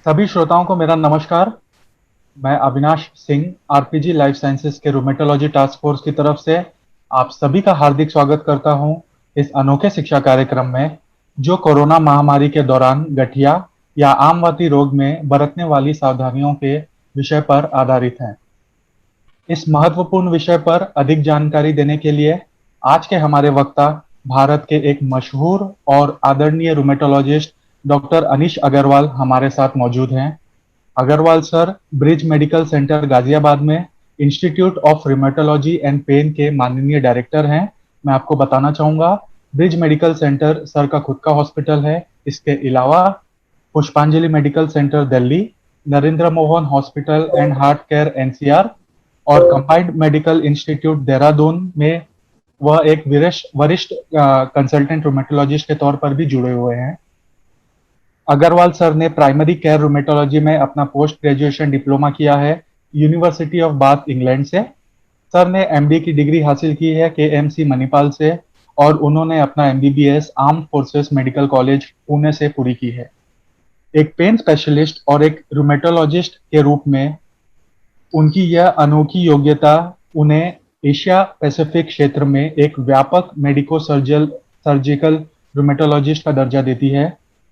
सभी श्रोताओं को मेरा नमस्कार। मैं Avinash Singh RPG life sciences के रूमेटोलॉजी टास्क फोर्स की तरफ से आप सभी का हार्दिक स्वागत करता हूं इस अनोखे शिक्षा कार्यक्रम में, जो कोरोना महामारी के दौरान गठिया या आमवाती रोग में बरतने वाली सावधानियों के विषय पर आधारित है। इस महत्वपूर्ण विषय पर अधिक जानकारी देने के लिए आज के हमारे वक्ता भारत के एक मशहूर और आदरणीय रूमेटोलॉजिस्ट डॉक्टर अनीश अग्रवाल हमारे साथ मौजूद हैं। Agarwal sir Brij medical centre Ghaziabad में institute of rheumatology and pain के माननीय डायरेक्टर हैं। मैं आपको बताना चाहूंगा, ब्रिज मेडिकल सेंटर सर का खुद का हॉस्पिटल है। इसके अलावा पुष्पांजलि medical centre Delhi, Narendra Mohan hospital and heart care NCR और कंबाइंड मेडिकल इंस्टीट्यूट देहरादून में वह एक वरिष्ठ कंसल्टेंट रूमेटोलॉजिस्ट के तौर पर भी जुड़े हुए हैं। अग्रवाल सर ने प्राइमरी केयर रूमेटोलॉजी में अपना पोस्ट ग्रेजुएशन डिप्लोमा किया है यूनिवर्सिटी ऑफ बाथ इंग्लैंड से। सर ने एमडी की डिग्री हासिल की है केएमसी मणिपाल से और उन्होंने अपना MBBS armed forces medical college Pune से पूरी की है। एक पेन स्पेशलिस्ट और एक रूमेटोलॉजिस्ट के रूप में उनकी यह अनोखी योग्यता उन्हें एशिया पैसिफिक क्षेत्र में एक व्यापक मेडिको सर्जिकल रूमेटोलॉजिस्ट का दर्जा देती है।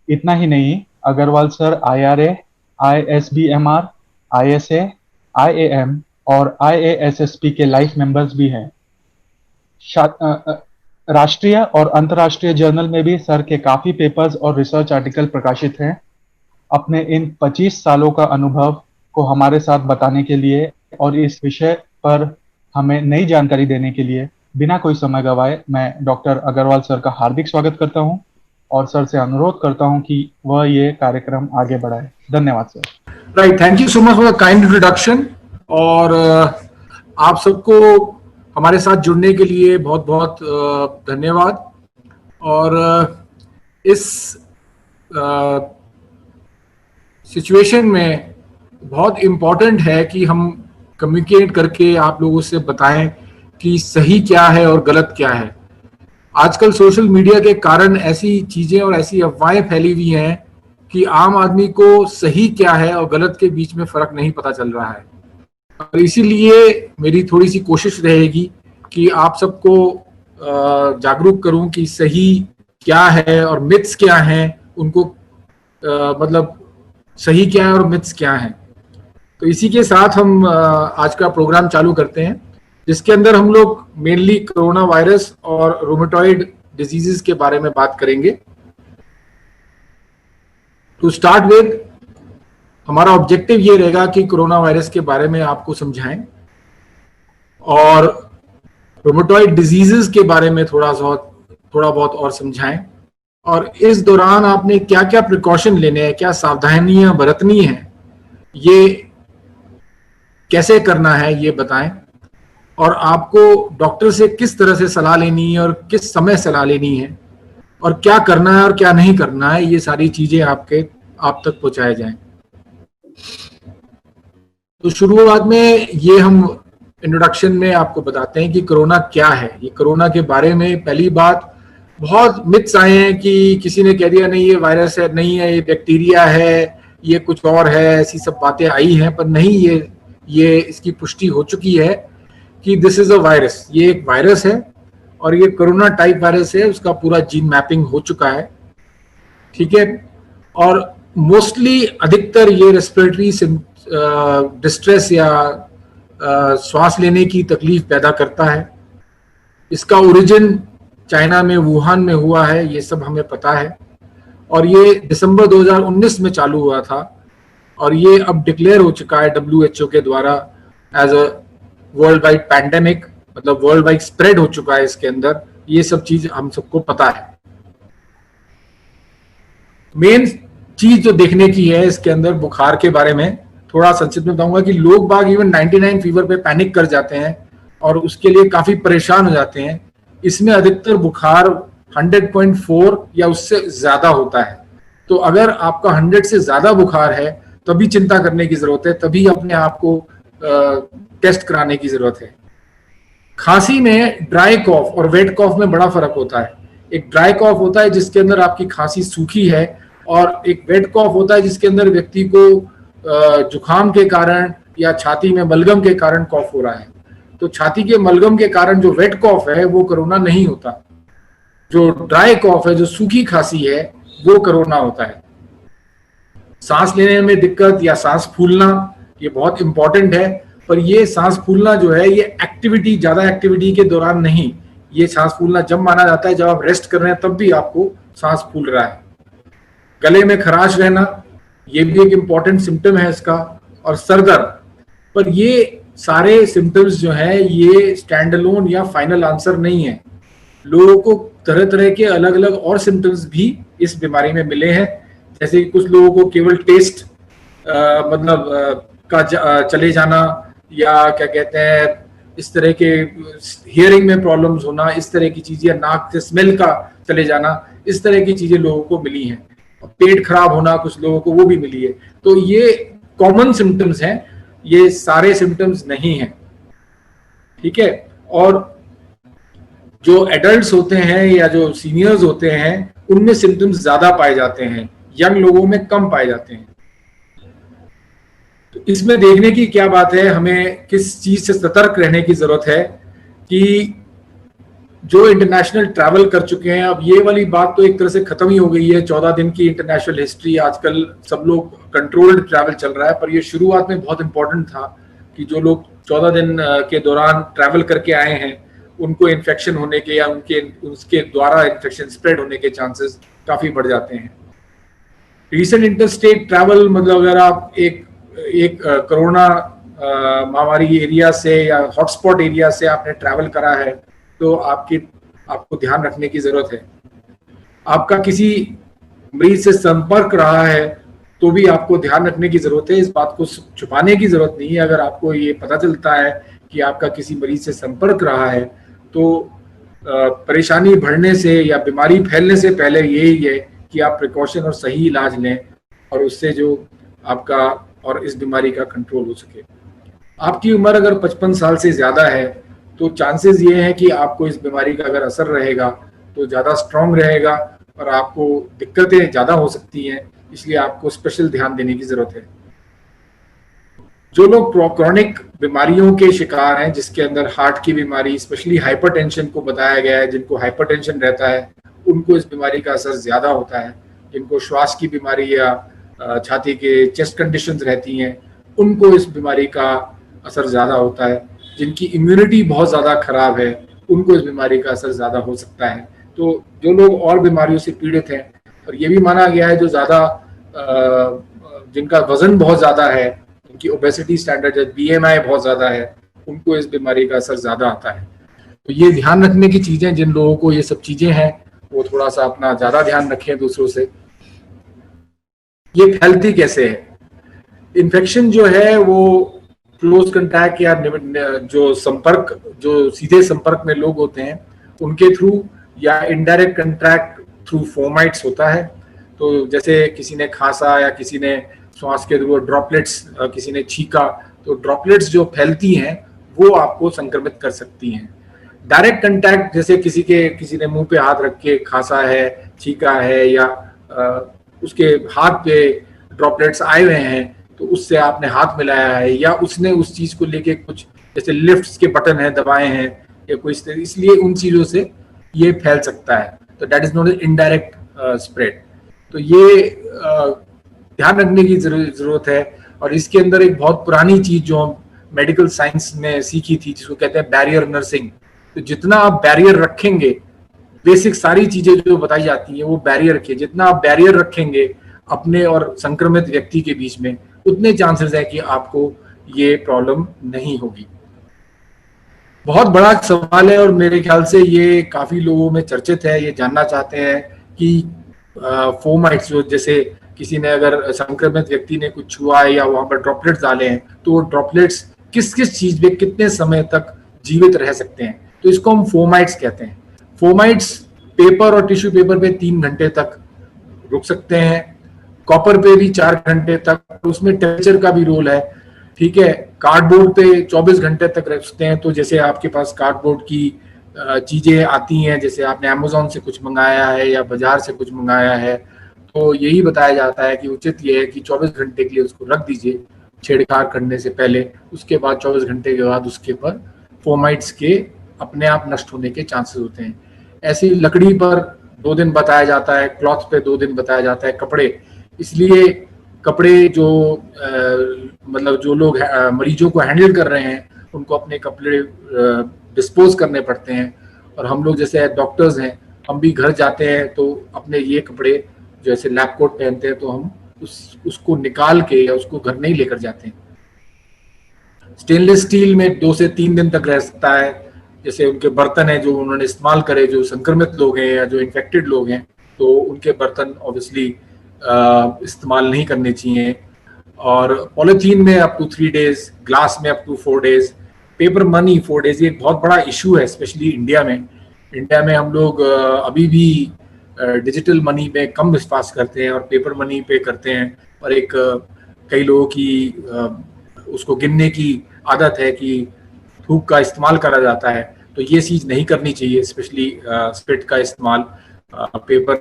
इतना ही नहीं, Agarwal sir IRA, ISBMR, ISA, IAM और आईएएसएसपी के लाइफ मेंबर्स भी हैं। राष्ट्रीय और अंतर्राष्ट्रीय जर्नल में भी सर के काफी पेपर्स और रिसर्च आर्टिकल प्रकाशित हैं। अपने इन 25 सालों का अनुभव को हमारे साथ बताने के लिए और इस विषय पर हमें नई जानकारी देने के लिए बिना कोई समय गवाए मैं डॉक्टर अग्रवाल सर का हार्दिक स्वागत करता हूं और सर से अनुरोध करता हूं कि वह ये कार्यक्रम आगे बढ़ाए। धन्यवाद sir. Right, thank you so much for the kind introduction. और आप सबको हमारे साथ जुड़ने के लिए बहुत बहुत धन्यवाद। और इस सिचुएशन में बहुत इम्पोर्टेंट है कि हम कम्युनिकेट करके आप लोगों से बताएं कि सही क्या है और गलत क्या है। आजकल सोशल मीडिया के कारण ऐसी चीजें और ऐसी अफवाहें फैली हुई हैं कि आम आदमी को सही क्या है और गलत के बीच में फर्क नहीं पता चल रहा है। और इसीलिए मेरी थोड़ी सी कोशिश रहेगी कि आप सबको जागरूक करूं कि सही क्या है और मिथ्स क्या हैं, उनको मतलब सही क्या है और मिथ्स क्या हैं। तो इसी के साथ हम आज का प्रोग्राम चालू करते हैं, जिसके अंदर हम लोग मेनली कोरोना वायरस और रूमेटॉइड डिजीजेस के बारे में बात करेंगे। टू स्टार्ट विद, हमारा ऑब्जेक्टिव ये रहेगा कि कोरोना वायरस के बारे में आपको समझाएं और रूमेटॉइड डिजीजेस के बारे में थोड़ा बहुत और समझाएं। और इस दौरान आपने क्या क्या प्रिकॉशन लेने हैं, क्या सावधानियां बरतनी हैं, ये कैसे करना है ये बताएं। और आपको डॉक्टर से किस तरह से सलाह लेनी है और किस समय सलाह लेनी है और क्या करना है और क्या नहीं करना है, ये सारी चीजें आप तक पहुंचाए जाएं। तो शुरुआत में ये हम इंट्रोडक्शन में आपको बताते हैं कि कोरोना क्या है। ये कोरोना के बारे में पहली बात, बहुत मिथ्स आए हैं कि किसी ने कह दिया नहीं ये वायरस है, नहीं है ये बैक्टीरिया है, ये कुछ और है, ऐसी सब बातें आई हैं। पर नहीं, ये इसकी पुष्टि हो चुकी है कि दिस इज अ वायरस। ये एक वायरस है और ये कोरोना टाइप वायरस है, उसका पूरा जीन मैपिंग हो चुका है, ठीक है। और मोस्टली अधिकतर ये रेस्पिरेटरी डिस्ट्रेस या श्वास लेने की तकलीफ पैदा करता है। इसका ओरिजिन चाइना में वुहान में हुआ है, ये सब हमें पता है। और ये दिसंबर 2019 में चालू हुआ था और ये अब डिक्लेयर हो चुका है WHO के द्वारा as a world wide pandemic, मतलब वर्ल्ड वाइड स्प्रेड हो चुका है इसके अंदर। ये सब चीज हम सबको पता है। मेन चीज जो देखने की है इसके अंदर, बुखार के बारे में थोड़ा संक्षिप्त में बताऊंगा कि लोग बाग इवन 99 फीवर पे पैनिक कर जाते हैं और उसके लिए काफी परेशान हो जाते हैं। इसमें अधिकतर बुखार 100.4 या उससे ज्यादा होता है। तो अगर आपका 100 से ज्यादा बुखार है तभी चिंता करने की जरूरत है, तभी अपने आप को टेस्ट कराने की जरूरत है। खांसी में ड्राई कॉफ और वेट कॉफ में बड़ा फर्क होता है। एक ड्राई कॉफ होता है जिसके अंदर आपकी खांसी सूखी है और एक वेट कॉफ होता है जिसके अंदर व्यक्ति को जुकाम के कारण या छाती में बलगम के कारण कॉफ हो रहा है। तो छाती के बलगम के कारण जो वेट कॉफ है वो कोरोना नहीं होता। जो ड्राई कॉफ है, जो सूखी खांसी है, वो कोरोना होता है। सांस लेने में दिक्कत या सांस फूलना, ये बहुत इंपॉर्टेंट है। पर ये सांस फूलना जो है, ये एक्टिविटी, ज्यादा एक्टिविटी के दौरान नहीं। ये सांस फूलना जब माना जाता है जब आप रेस्ट कर रहे हैं, तब भी आपको सांस फूल रहा है। गले में खराश रहना, ये भी एक इंपॉर्टेंट सिम्टम है इसका। और सर दर्द। पर ये सारे सिम्टम्स जो है, ये स्टैंड अलोन या फाइनल आंसर नहीं है। लोगों को तरह तरह के अलग अलग और सिम्टम्स भी इस बीमारी में मिले हैं। जैसे कि कुछ लोगों को केवल टेस्ट चले जाना, या क्या कहते हैं, इस तरह के हियरिंग में प्रॉब्लम्स होना, इस तरह की चीजें, या नाक से स्मेल का चले जाना, इस तरह की चीजें लोगों को मिली हैं। पेट खराब होना कुछ लोगों को वो भी मिली है। तो ये कॉमन सिम्टम्स हैं, ये सारे सिम्टम्स नहीं हैं, ठीक है। और जो एडल्ट्स होते हैं या जो सीनियर्स होते हैं, उनमें सिम्टम्स ज्यादा पाए जाते हैं, यंग लोगों में कम पाए जाते हैं। तो इसमें देखने की क्या बात है, हमें किस चीज से सतर्क रहने की जरूरत है कि जो इंटरनेशनल ट्रैवल कर चुके हैं, अब ये वाली बात तो एक तरह से खत्म ही हो गई है। 14 दिन की इंटरनेशनल हिस्ट्री, आजकल सब लोग कंट्रोल्ड ट्रैवल चल रहा है। पर ये शुरुआत में बहुत इंपॉर्टेंट था कि जो लोग 14 दिन के दौरान ट्रैवल करके आए हैं, उनको इन्फेक्शन होने के या उसके द्वारा इन्फेक्शन स्प्रेड होने के चांसेस काफी बढ़ जाते हैं। रिसेंट इंटरस्टेट ट्रैवल, मतलब अगर आप एक कोरोना महामारी एरिया से या हॉटस्पॉट एरिया से आपने ट्रैवल करा है, तो आपको ध्यान रखने की जरूरत है। आपका किसी मरीज से संपर्क रहा है तो भी आपको ध्यान रखने की जरूरत है। इस बात को छुपाने की जरूरत नहीं है। अगर आपको ये पता चलता है कि आपका किसी मरीज से संपर्क रहा है, तो परेशानी बढ़ने से या बीमारी फैलने से पहले यही है कि आप प्रिकॉशन और सही इलाज लें, और उससे जो आपका और इस बीमारी का कंट्रोल हो सके। आपकी उम्र अगर 55 साल से ज्यादा है, तो चांसेस ये हैं कि आपको इस बीमारी का अगर असर रहेगा तो ज़्यादा स्ट्रॉन्ग रहेगा और आपको दिक्कतें ज़्यादा हो सकती हैं। इसलिए आपको स्पेशल ध्यान देने की ज़रूरत है। जो लोग क्रॉनिक बीमारियों के शिकार हैं, जिसके अंदर हार्ट की बीमारी, स्पेशली हाइपरटेंशन को बताया गया है, जिनको हाइपरटेंशन रहता है, उनको इस बीमारी का असर ज़्यादा होता है। जिनको श्वास की बीमारी या छाती के चेस्ट कंडीशंस रहती हैं, उनको इस बीमारी का असर ज़्यादा होता है। जिनकी इम्यूनिटी बहुत ज़्यादा खराब है, उनको इस बीमारी का असर ज़्यादा हो सकता है। तो जो लोग और बीमारियों से पीड़ित हैं, और ये भी माना गया है जो ज़्यादा जिनका वजन बहुत ज़्यादा है, उनकी ओबेसिटी स्टैंडर्ड है, BMI बहुत ज़्यादा है, उनको इस बीमारी का असर ज़्यादा आता है। तो ये ध्यान रखने की चीज़ें, जिन लोगों को ये सब चीज़ें हैं, वो थोड़ा सा अपना ज़्यादा ध्यान रखें दूसरों से। ये फैलती कैसे है? इन्फेक्शन जो है वो क्लोज कंटैक्ट या जो सीधे संपर्क में लोग होते हैं, उनके थ्रू, या इनडायरेक्ट कंटैक्ट थ्रू फोमाइट्स होता है। तो जैसे किसी ने खांसा या किसी ने श्वास के थ्रू ड्रॉपलेट्स, किसी ने छींका, तो ड्रॉपलेट्स जो फैलती हैं वो आपको संक्रमित कर सकती हैं। डायरेक्ट कंटैक्ट, जैसे किसी ने मुंह पे हाथ रख के खांसा है, छींका है, या उसके हाथ पे ड्रॉपलेट्स आए हुए हैं, तो उससे आपने हाथ मिलाया है, या उसने उस चीज को लेके कुछ जैसे लिफ्ट्स के बटन है दबाए हैं या कोई, इसलिए उन चीजों से ये फैल सकता है। तो that is not an indirect spread. तो ये ध्यान रखने की जरूरत है। और इसके अंदर एक बहुत पुरानी चीज जो हम मेडिकल साइंस में सीखी थी, जिसको कहते हैं बैरियर नर्सिंग। तो जितना आप बैरियर रखेंगे, बेसिक सारी चीजें जो बताई जाती हैं वो बैरियर के, जितना आप बैरियर रखेंगे अपने और संक्रमित व्यक्ति के बीच में, उतने चांसेस है कि आपको ये प्रॉब्लम नहीं होगी। बहुत बड़ा सवाल है और मेरे ख्याल से ये काफी लोगों में चर्चित है। ये जानना चाहते हैं कि फोमाइट्स, जो जैसे किसी ने अगर संक्रमित व्यक्ति ने कुछ छुआ है या वहां पर ड्रॉपलेट्स डाले हैं, तो ड्रॉपलेट्स किस किस चीज में कितने समय तक जीवित रह सकते हैं। तो इसको हम फोमाइट्स कहते हैं। फोमाइट्स पेपर और टिश्यू पेपर पे 3 घंटे तक रुक सकते हैं, कॉपर पे भी 4 घंटे तक। उसमें टेम्परेचर का भी रोल है, ठीक है। कार्डबोर्ड पे 24 घंटे तक रख सकते हैं। तो जैसे आपके पास कार्डबोर्ड की चीजें आती हैं, जैसे आपने अमेज़न से कुछ मंगाया है या बाजार से कुछ मंगाया है, तो यही बताया जाता है कि उचित ये है कि 24 घंटे के लिए उसको रख दीजिए छेड़छाड़ करने से पहले। उसके बाद 24 घंटे के बाद उसके पर फोमाइट्स के अपने आप नष्ट होने के चांसेस होते हैं। ऐसी लकड़ी पर 2 दिन बताया जाता है, क्लॉथ पे 2 दिन बताया जाता है, कपड़े इसलिए कपड़े जो मतलब जो लोग मरीजों को हैंडल कर रहे हैं उनको अपने कपड़े डिस्पोज करने पड़ते हैं। और हम लोग जैसे डॉक्टर्स हैं, हम भी घर जाते हैं तो अपने ये कपड़े जैसे लैब कोट पहनते हैं तो हम उसको निकाल के या उसको घर नहीं लेकर जाते हैं। स्टेनलेस स्टील में 2 से 3 दिन तक रह सकता है। जैसे उनके बर्तन है जो उन्होंने इस्तेमाल करे, जो संक्रमित लोग हैं या जो इन्फेक्टेड लोग हैं, तो उनके बर्तन ऑब्वियसली इस्तेमाल नहीं करने चाहिए। और पॉलीथीन में अप टू 3 डेज, ग्लास में up to 4 days, paper money 4 days. ये एक बहुत बड़ा इशू है स्पेशली इंडिया में। इंडिया में हम लोग अभी भी डिजिटल मनी में कम विश्वास करते हैं और पेपर मनी पे करते हैं। और एक कई लोगों की उसको गिनने की आदत है कि थूक का इस्तेमाल करा जाता है, तो ये चीज़ नहीं करनी चाहिए। स्पेशली स्पिरिट का इस्तेमाल, पेपर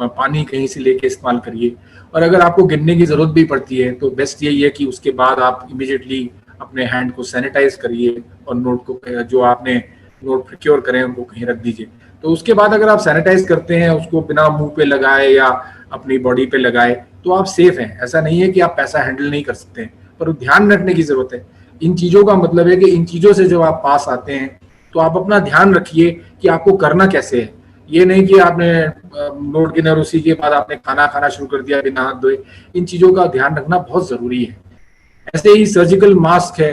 पानी कहीं से लेके इस्तेमाल करिए। और अगर आपको गिनने की ज़रूरत भी पड़ती है तो बेस्ट यही है कि उसके बाद आप इमीडिएटली अपने हैंड को सैनिटाइज करिए और नोट को जो आपने नोट प्रिक्योर करें उनको कहीं रख दीजिए। तो उसके बाद अगर आप सैनिटाइज करते हैं, उसको बिना मुंह पे लगाए या अपनी बॉडी पे लगाए, तो आप सेफ हैं। ऐसा नहीं है कि आप पैसा हैंडल नहीं कर सकते हैं, पर ध्यान रखने की जरूरत है। इन चीज़ों का मतलब है कि इन चीज़ों से जब आप पास आते हैं तो आप अपना ध्यान रखिए कि आपको करना कैसे है। ये नहीं कि आपने नोट गिना और उसी के बाद आपने खाना खाना शुरू कर दिया बिना हाथ धोए। इन चीज़ों का ध्यान रखना बहुत ज़रूरी है। ऐसे ही सर्जिकल मास्क है,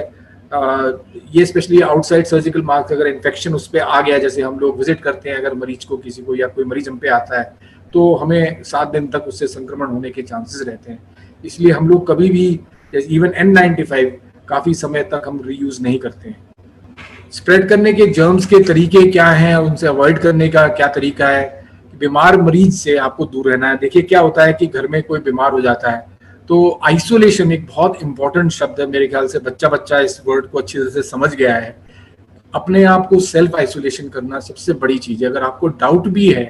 ये स्पेशली आउटसाइड सर्जिकल मास्क, अगर इन्फेक्शन उस पर आ गया, जैसे हम लोग विजिट करते हैं अगर मरीज को, किसी को या कोई मरीज हम पे आता है, तो हमें 7 दिन तक उससे संक्रमण होने के चांसेस रहते हैं। इसलिए हम लोग कभी भी इवन N95 काफ़ी समय तक हम रीयूज़ नहीं करते हैं। स्प्रेड करने के जर्म्स के तरीके क्या हैं, उनसे अवॉइड करने का क्या तरीका है। बीमार मरीज से आपको दूर रहना है। देखिए क्या होता है कि घर में कोई बीमार हो जाता है तो आइसोलेशन एक बहुत इंपॉर्टेंट शब्द है। मेरे ख्याल से बच्चा बच्चा इस वर्ड को अच्छी तरह से समझ गया है। अपने आप को सेल्फ आइसोलेशन करना सबसे बड़ी चीज़ है। अगर आपको डाउट भी है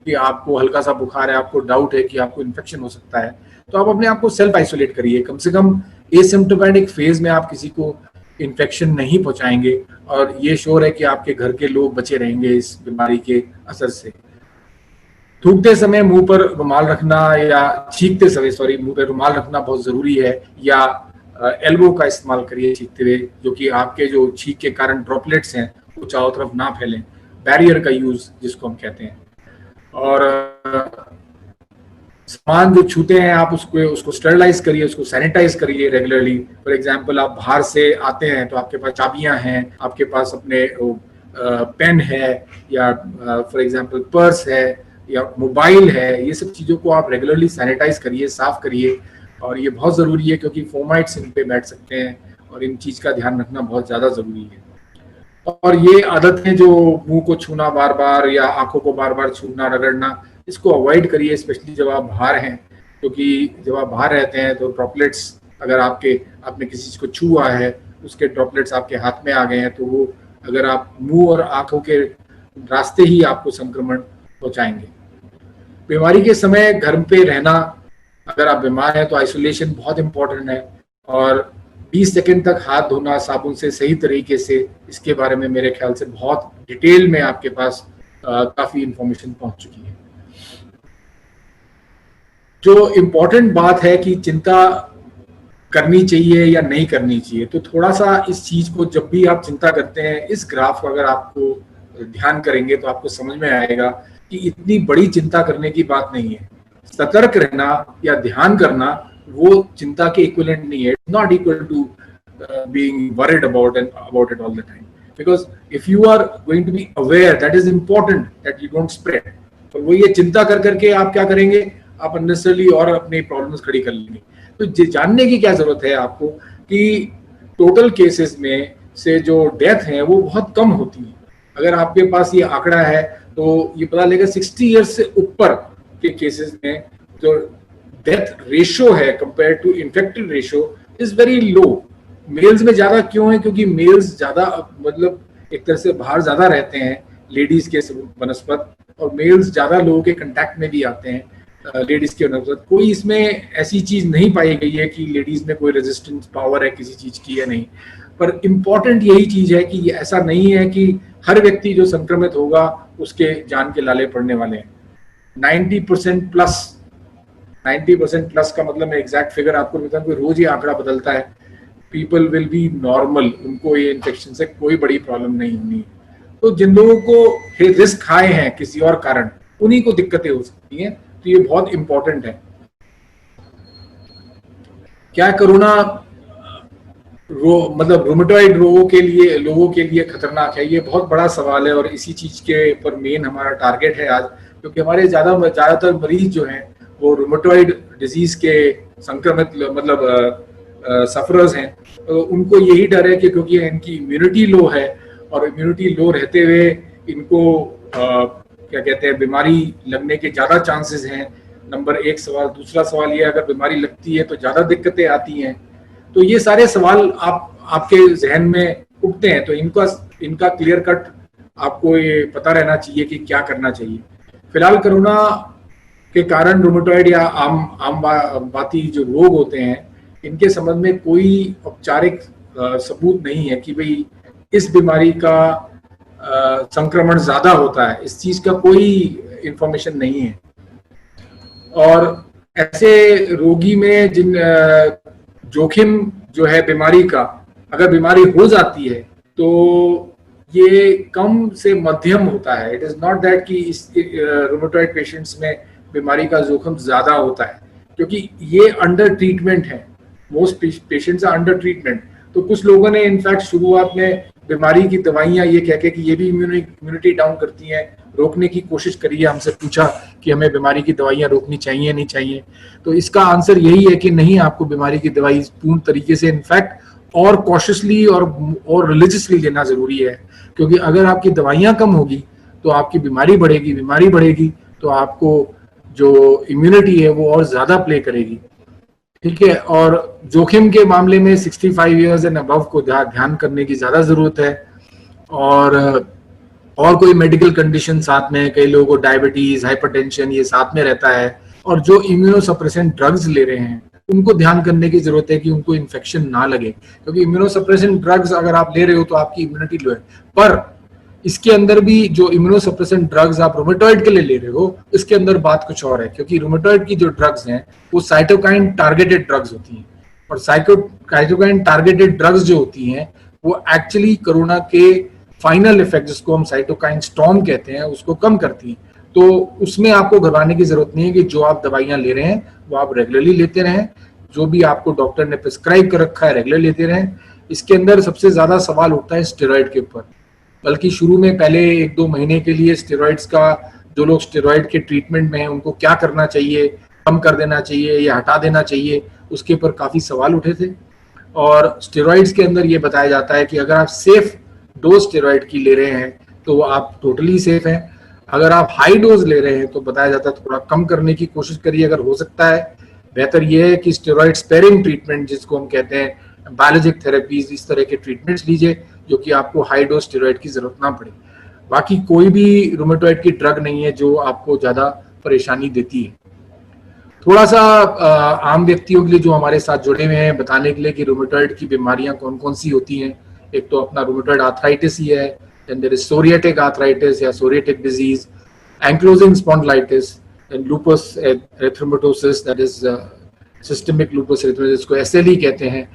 कि आपको हल्का सा बुखार है, आपको डाउट है कि आपको इन्फेक्शन हो सकता है, तो आप अपने आप को सेल्फ आइसोलेट करिए। कम से कम एसिम्प्टोमेटिक फेज में आप किसी को इन्फेक्शन नहीं पहुंचाएंगे और ये श्योर है कि आपके घर के लोग बचे रहेंगे इस बीमारी के असर से। थूकते समय मुंह पर रुमाल रखना, या छींकते समय मुंह पर रुमाल रखना बहुत जरूरी है, या एल्बो का इस्तेमाल करिए छींकते हुए, जो कि आपके जो छींक के कारण ड्रॉपलेट्स हैं वो चारों तरफ ना फैलें। बैरियर का यूज जिसको हम कहते हैं। और सामान जो छूते हैं आप उसको स्टरलाइज करिए, उसको सैनिटाइज करिए रेगुलरली। फॉर एग्जांपल आप बाहर से आते हैं तो आपके पास चाबियां हैं, आपके पास अपने पेन है, या फॉर एग्जांपल पर्स है या मोबाइल है, ये सब चीज़ों को आप रेगुलरली सैनिटाइज करिए, साफ करिए। और ये बहुत ज़रूरी है क्योंकि फोमाइट्स इन पे बैठ सकते हैं और इन चीज़ का ध्यान रखना बहुत ज़्यादा ज़रूरी है। और ये आदतें जो मुंह को छूना बार बार या आंखों को बार बार छूना रगड़ना, इसको अवॉइड करिए, स्पेशली जब आप बाहर हैं, क्योंकि जब आप बाहर रहते हैं तो ड्रॉपलेट्स, अगर आपने किसी चीज़ को छुआ है, उसके ड्रॉपलेट्स आपके हाथ में आ गए हैं, तो वो अगर आप मुंह और आंखों के रास्ते ही आपको संक्रमण पहुंचाएंगे। बीमारी के समय घर पे रहना, अगर आप बीमार हैं तो आइसोलेशन बहुत इंपॉर्टेंट है। और 20 सेकंड तक हाथ धोना साबुन से सही तरीके से, इसके बारे में मेरे ख्याल से बहुत डिटेल में आपके पास काफ़ी इंफॉर्मेशन पहुंच चुकी है। जो इम्पोर्टेंट बात है कि चिंता करनी चाहिए या नहीं करनी चाहिए, तो थोड़ा सा इस चीज को जब भी आप चिंता करते हैं, इस ग्राफ को अगर आपको ध्यान करेंगे तो आपको समझ में आएगा कि इतनी बड़ी चिंता करने की बात नहीं है। सतर्क रहना या ध्यान करना वो चिंता के इक्विवेलेंट नहीं है। It's not equal to being worried about it all the time, because if you are going to be aware, that is important that you don't spread. तो वो ये चिंता कर करके आप क्या करेंगे, आप अननेसेसरली और अपनी प्रॉब्लम्स खड़ी कर लेंगे। तो जानने की क्या जरूरत है आपको कि टोटल केसेस में से जो डेथ है वो बहुत कम होती है। अगर आपके पास ये आंकड़ा है तो ये पता लगेगा 60 ईयर्स से ऊपर के केसेस में जो डेथ रेशियो है compare to infected ratio is very low. Males में ज्यादा क्यों है, क्योंकि मेल्स ज्यादा मतलब एक तरह से बाहर ज्यादा रहते हैं लेडीज के बनस्पत, और मेल्स ज्यादा लोगों के कंटैक्ट में भी आते हैं। लेडीज के अंदर कोई इसमें ऐसी चीज नहीं पाई गई है कि लेडीज में कोई रेजिस्टेंस पावर है किसी चीज की या नहीं। पर इम्पोर्टेंट यही चीज है कि ऐसा नहीं है कि हर व्यक्ति जो संक्रमित होगा उसके जान के लाले पड़ने वाले हैं। 90% प्लस, 90% प्लस का मतलब मैं एग्जैक्ट फिगर आपको बताऊं, कोई रोज ही आंकड़ा बदलता है। पीपल विल बी नॉर्मल, उनको ये इन्फेक्शन से कोई बड़ी प्रॉब्लम नहीं होनी। तो जिन लोगों को रिस्क हाई है किसी और कारण, उन्हीं को दिक्कतें हो सकती हैं। तो ये बहुत इंपॉर्टेंट है। क्या कोरोना मतलब रूमेटॉइड लोगों के लिए खतरनाक है? ये बहुत बड़ा सवाल है और इसी चीज के ऊपर मेन हमारा टारगेट है आज, क्योंकि हमारे ज्यादातर मरीज जो हैं वो रूमेटॉइड डिजीज के संक्रमित मतलब सफरर्स हैं। तो उनको यही डर है कि क्योंकि इनकी इम्यूनिटी लो है और इम्यूनिटी लो रहते हुए इनको क्या कहते हैं बीमारी लगने के ज्यादा चांसेस हैं। नंबर एक सवाल। दूसरा सवाल ये, अगर बीमारी लगती है तो ज्यादा दिक्कतें आती हैं। तो ये सारे सवाल आपके जहन में उठते हैं, तो इनका क्लियर कट आपको ये पता रहना चाहिए कि क्या करना चाहिए। फिलहाल कोरोना के कारण रूमेटॉइड या आम बाती जो रोग होते हैं, इनके संबंध में कोई औपचारिक सबूत नहीं है कि भाई इस बीमारी का संक्रमण ज्यादा होता है। इस चीज का कोई इंफॉर्मेशन नहीं है। और ऐसे रोगी में जिन जोखिम जो है बीमारी का, अगर बीमारी हो जाती है तो ये कम से मध्यम होता है। इट इज नॉट दैट कि इस रूमेटॉइड पेशेंट्स में बीमारी का जोखिम ज्यादा होता है, क्योंकि ये अंडर ट्रीटमेंट है। Most patients are under treatment. तो कुछ लोगों ने इनफैक्ट शुरुआत में बीमारी की दवाइयां ये कह के कि ये भी इम्यूनिटी डाउन करती हैं, रोकने की कोशिश करी है। हमसे पूछा कि हमें बीमारी की दवाइयां रोकनी चाहिए नहीं चाहिए, तो इसका आंसर यही है कि नहीं, आपको बीमारी की दवाई पूर्ण तरीके से इनफैक्ट और कॉशियसली और रिलीजियसली लेना जरूरी है। क्योंकि अगर आपकी दवाइयां कम होगी तो आपकी बीमारी बढ़ेगी तो आपको जो इम्यूनिटी है वो और ज्यादा प्ले करेगी। ठीक है। और जोखिम के मामले में 65 इयर्स एंड अबव को ध्यान करने की ज्यादा जरूरत है। और कोई मेडिकल कंडीशन साथ में, कई लोगों को डायबिटीज, हाइपरटेंशन ये साथ में रहता है। और जो इम्यूनोसप्रेसेंट ड्रग्स ले रहे हैं उनको ध्यान करने की जरूरत है कि उनको इन्फेक्शन ना लगे, क्योंकि इम्यूनोसप्रेसेंट ड्रग्स अगर आप ले रहे हो तो आपकी इम्यूनिटी लो है। पर इसके अंदर भी जो इम्यूनोसप्रेसेंट ड्रग्स आप रूमेटॉइड के लिए ले रहे हो, इसके अंदर बात कुछ और है। क्योंकि रूमेटॉइड की जो ड्रग्स हैं वो साइटोकाइन टारगेटेड ड्रग्स होती हैं। और साइटोकाइन टारगेटेड ड्रग्स जो होती हैं वो एक्चुअली कोरोना के फाइनल इफेक्ट, जिसको हम साइटोकाइन स्टॉर्म कहते हैं, उसको कम करती हैं। तो उसमें आपको घबराने की जरूरत नहीं है कि जो आप दवाइयां ले रहे हैं वो आप रेगुलरली लेते रहें। जो भी आपको डॉक्टर ने प्रिस्क्राइब कर रखा है रेगुलर लेते रहें। इसके अंदर सबसे ज्यादा सवाल उठता है स्टेरॉइड के ऊपर। बल्कि शुरू में पहले 1-2 महीने के लिए स्टेरॉइड्स का, जो लोग स्टेरॉइड के ट्रीटमेंट में हैं उनको क्या करना चाहिए, कम कर देना चाहिए या हटा देना चाहिए, उसके ऊपर काफी सवाल उठे थे। और स्टेरॉइड्स के अंदर ये बताया जाता है कि अगर आप सेफ डोज स्टेरॉइड की ले रहे हैं तो आप टोटली सेफ हैं। अगर आप हाई डोज ले रहे हैं तो बताया जाता है थोड़ा कम करने की कोशिश करिए अगर हो सकता है। बेहतर यह है कि स्टेरॉइड स्पेयरिंग ट्रीटमेंट, जिसको हम कहते हैं बायोलॉजिक थेरेपीज, इस तरह के ट्रीटमेंट्स लीजिए जो कि आपको हाई डोज स्टेरॉइड की जरूरत ना पड़े। बाकी कोई भी रूमेटॉइड की ड्रग नहीं है जो आपको ज्यादा परेशानी देती है। थोड़ा सा आम व्यक्तियों के लिए जो हमारे साथ जुड़े हुए हैं बताने के लिए कि रूमेटॉइड की बीमारियां कौन कौन सी होती हैं। एक तो अपना रूमेटॉइड आर्थराइटिस ही है, then there is psoriatic arthritis या psoriatic disease, ankylosing spondylitis, then lupus erythematosus, that is systemic lupus erythematosus को एसएलई कहते हैं,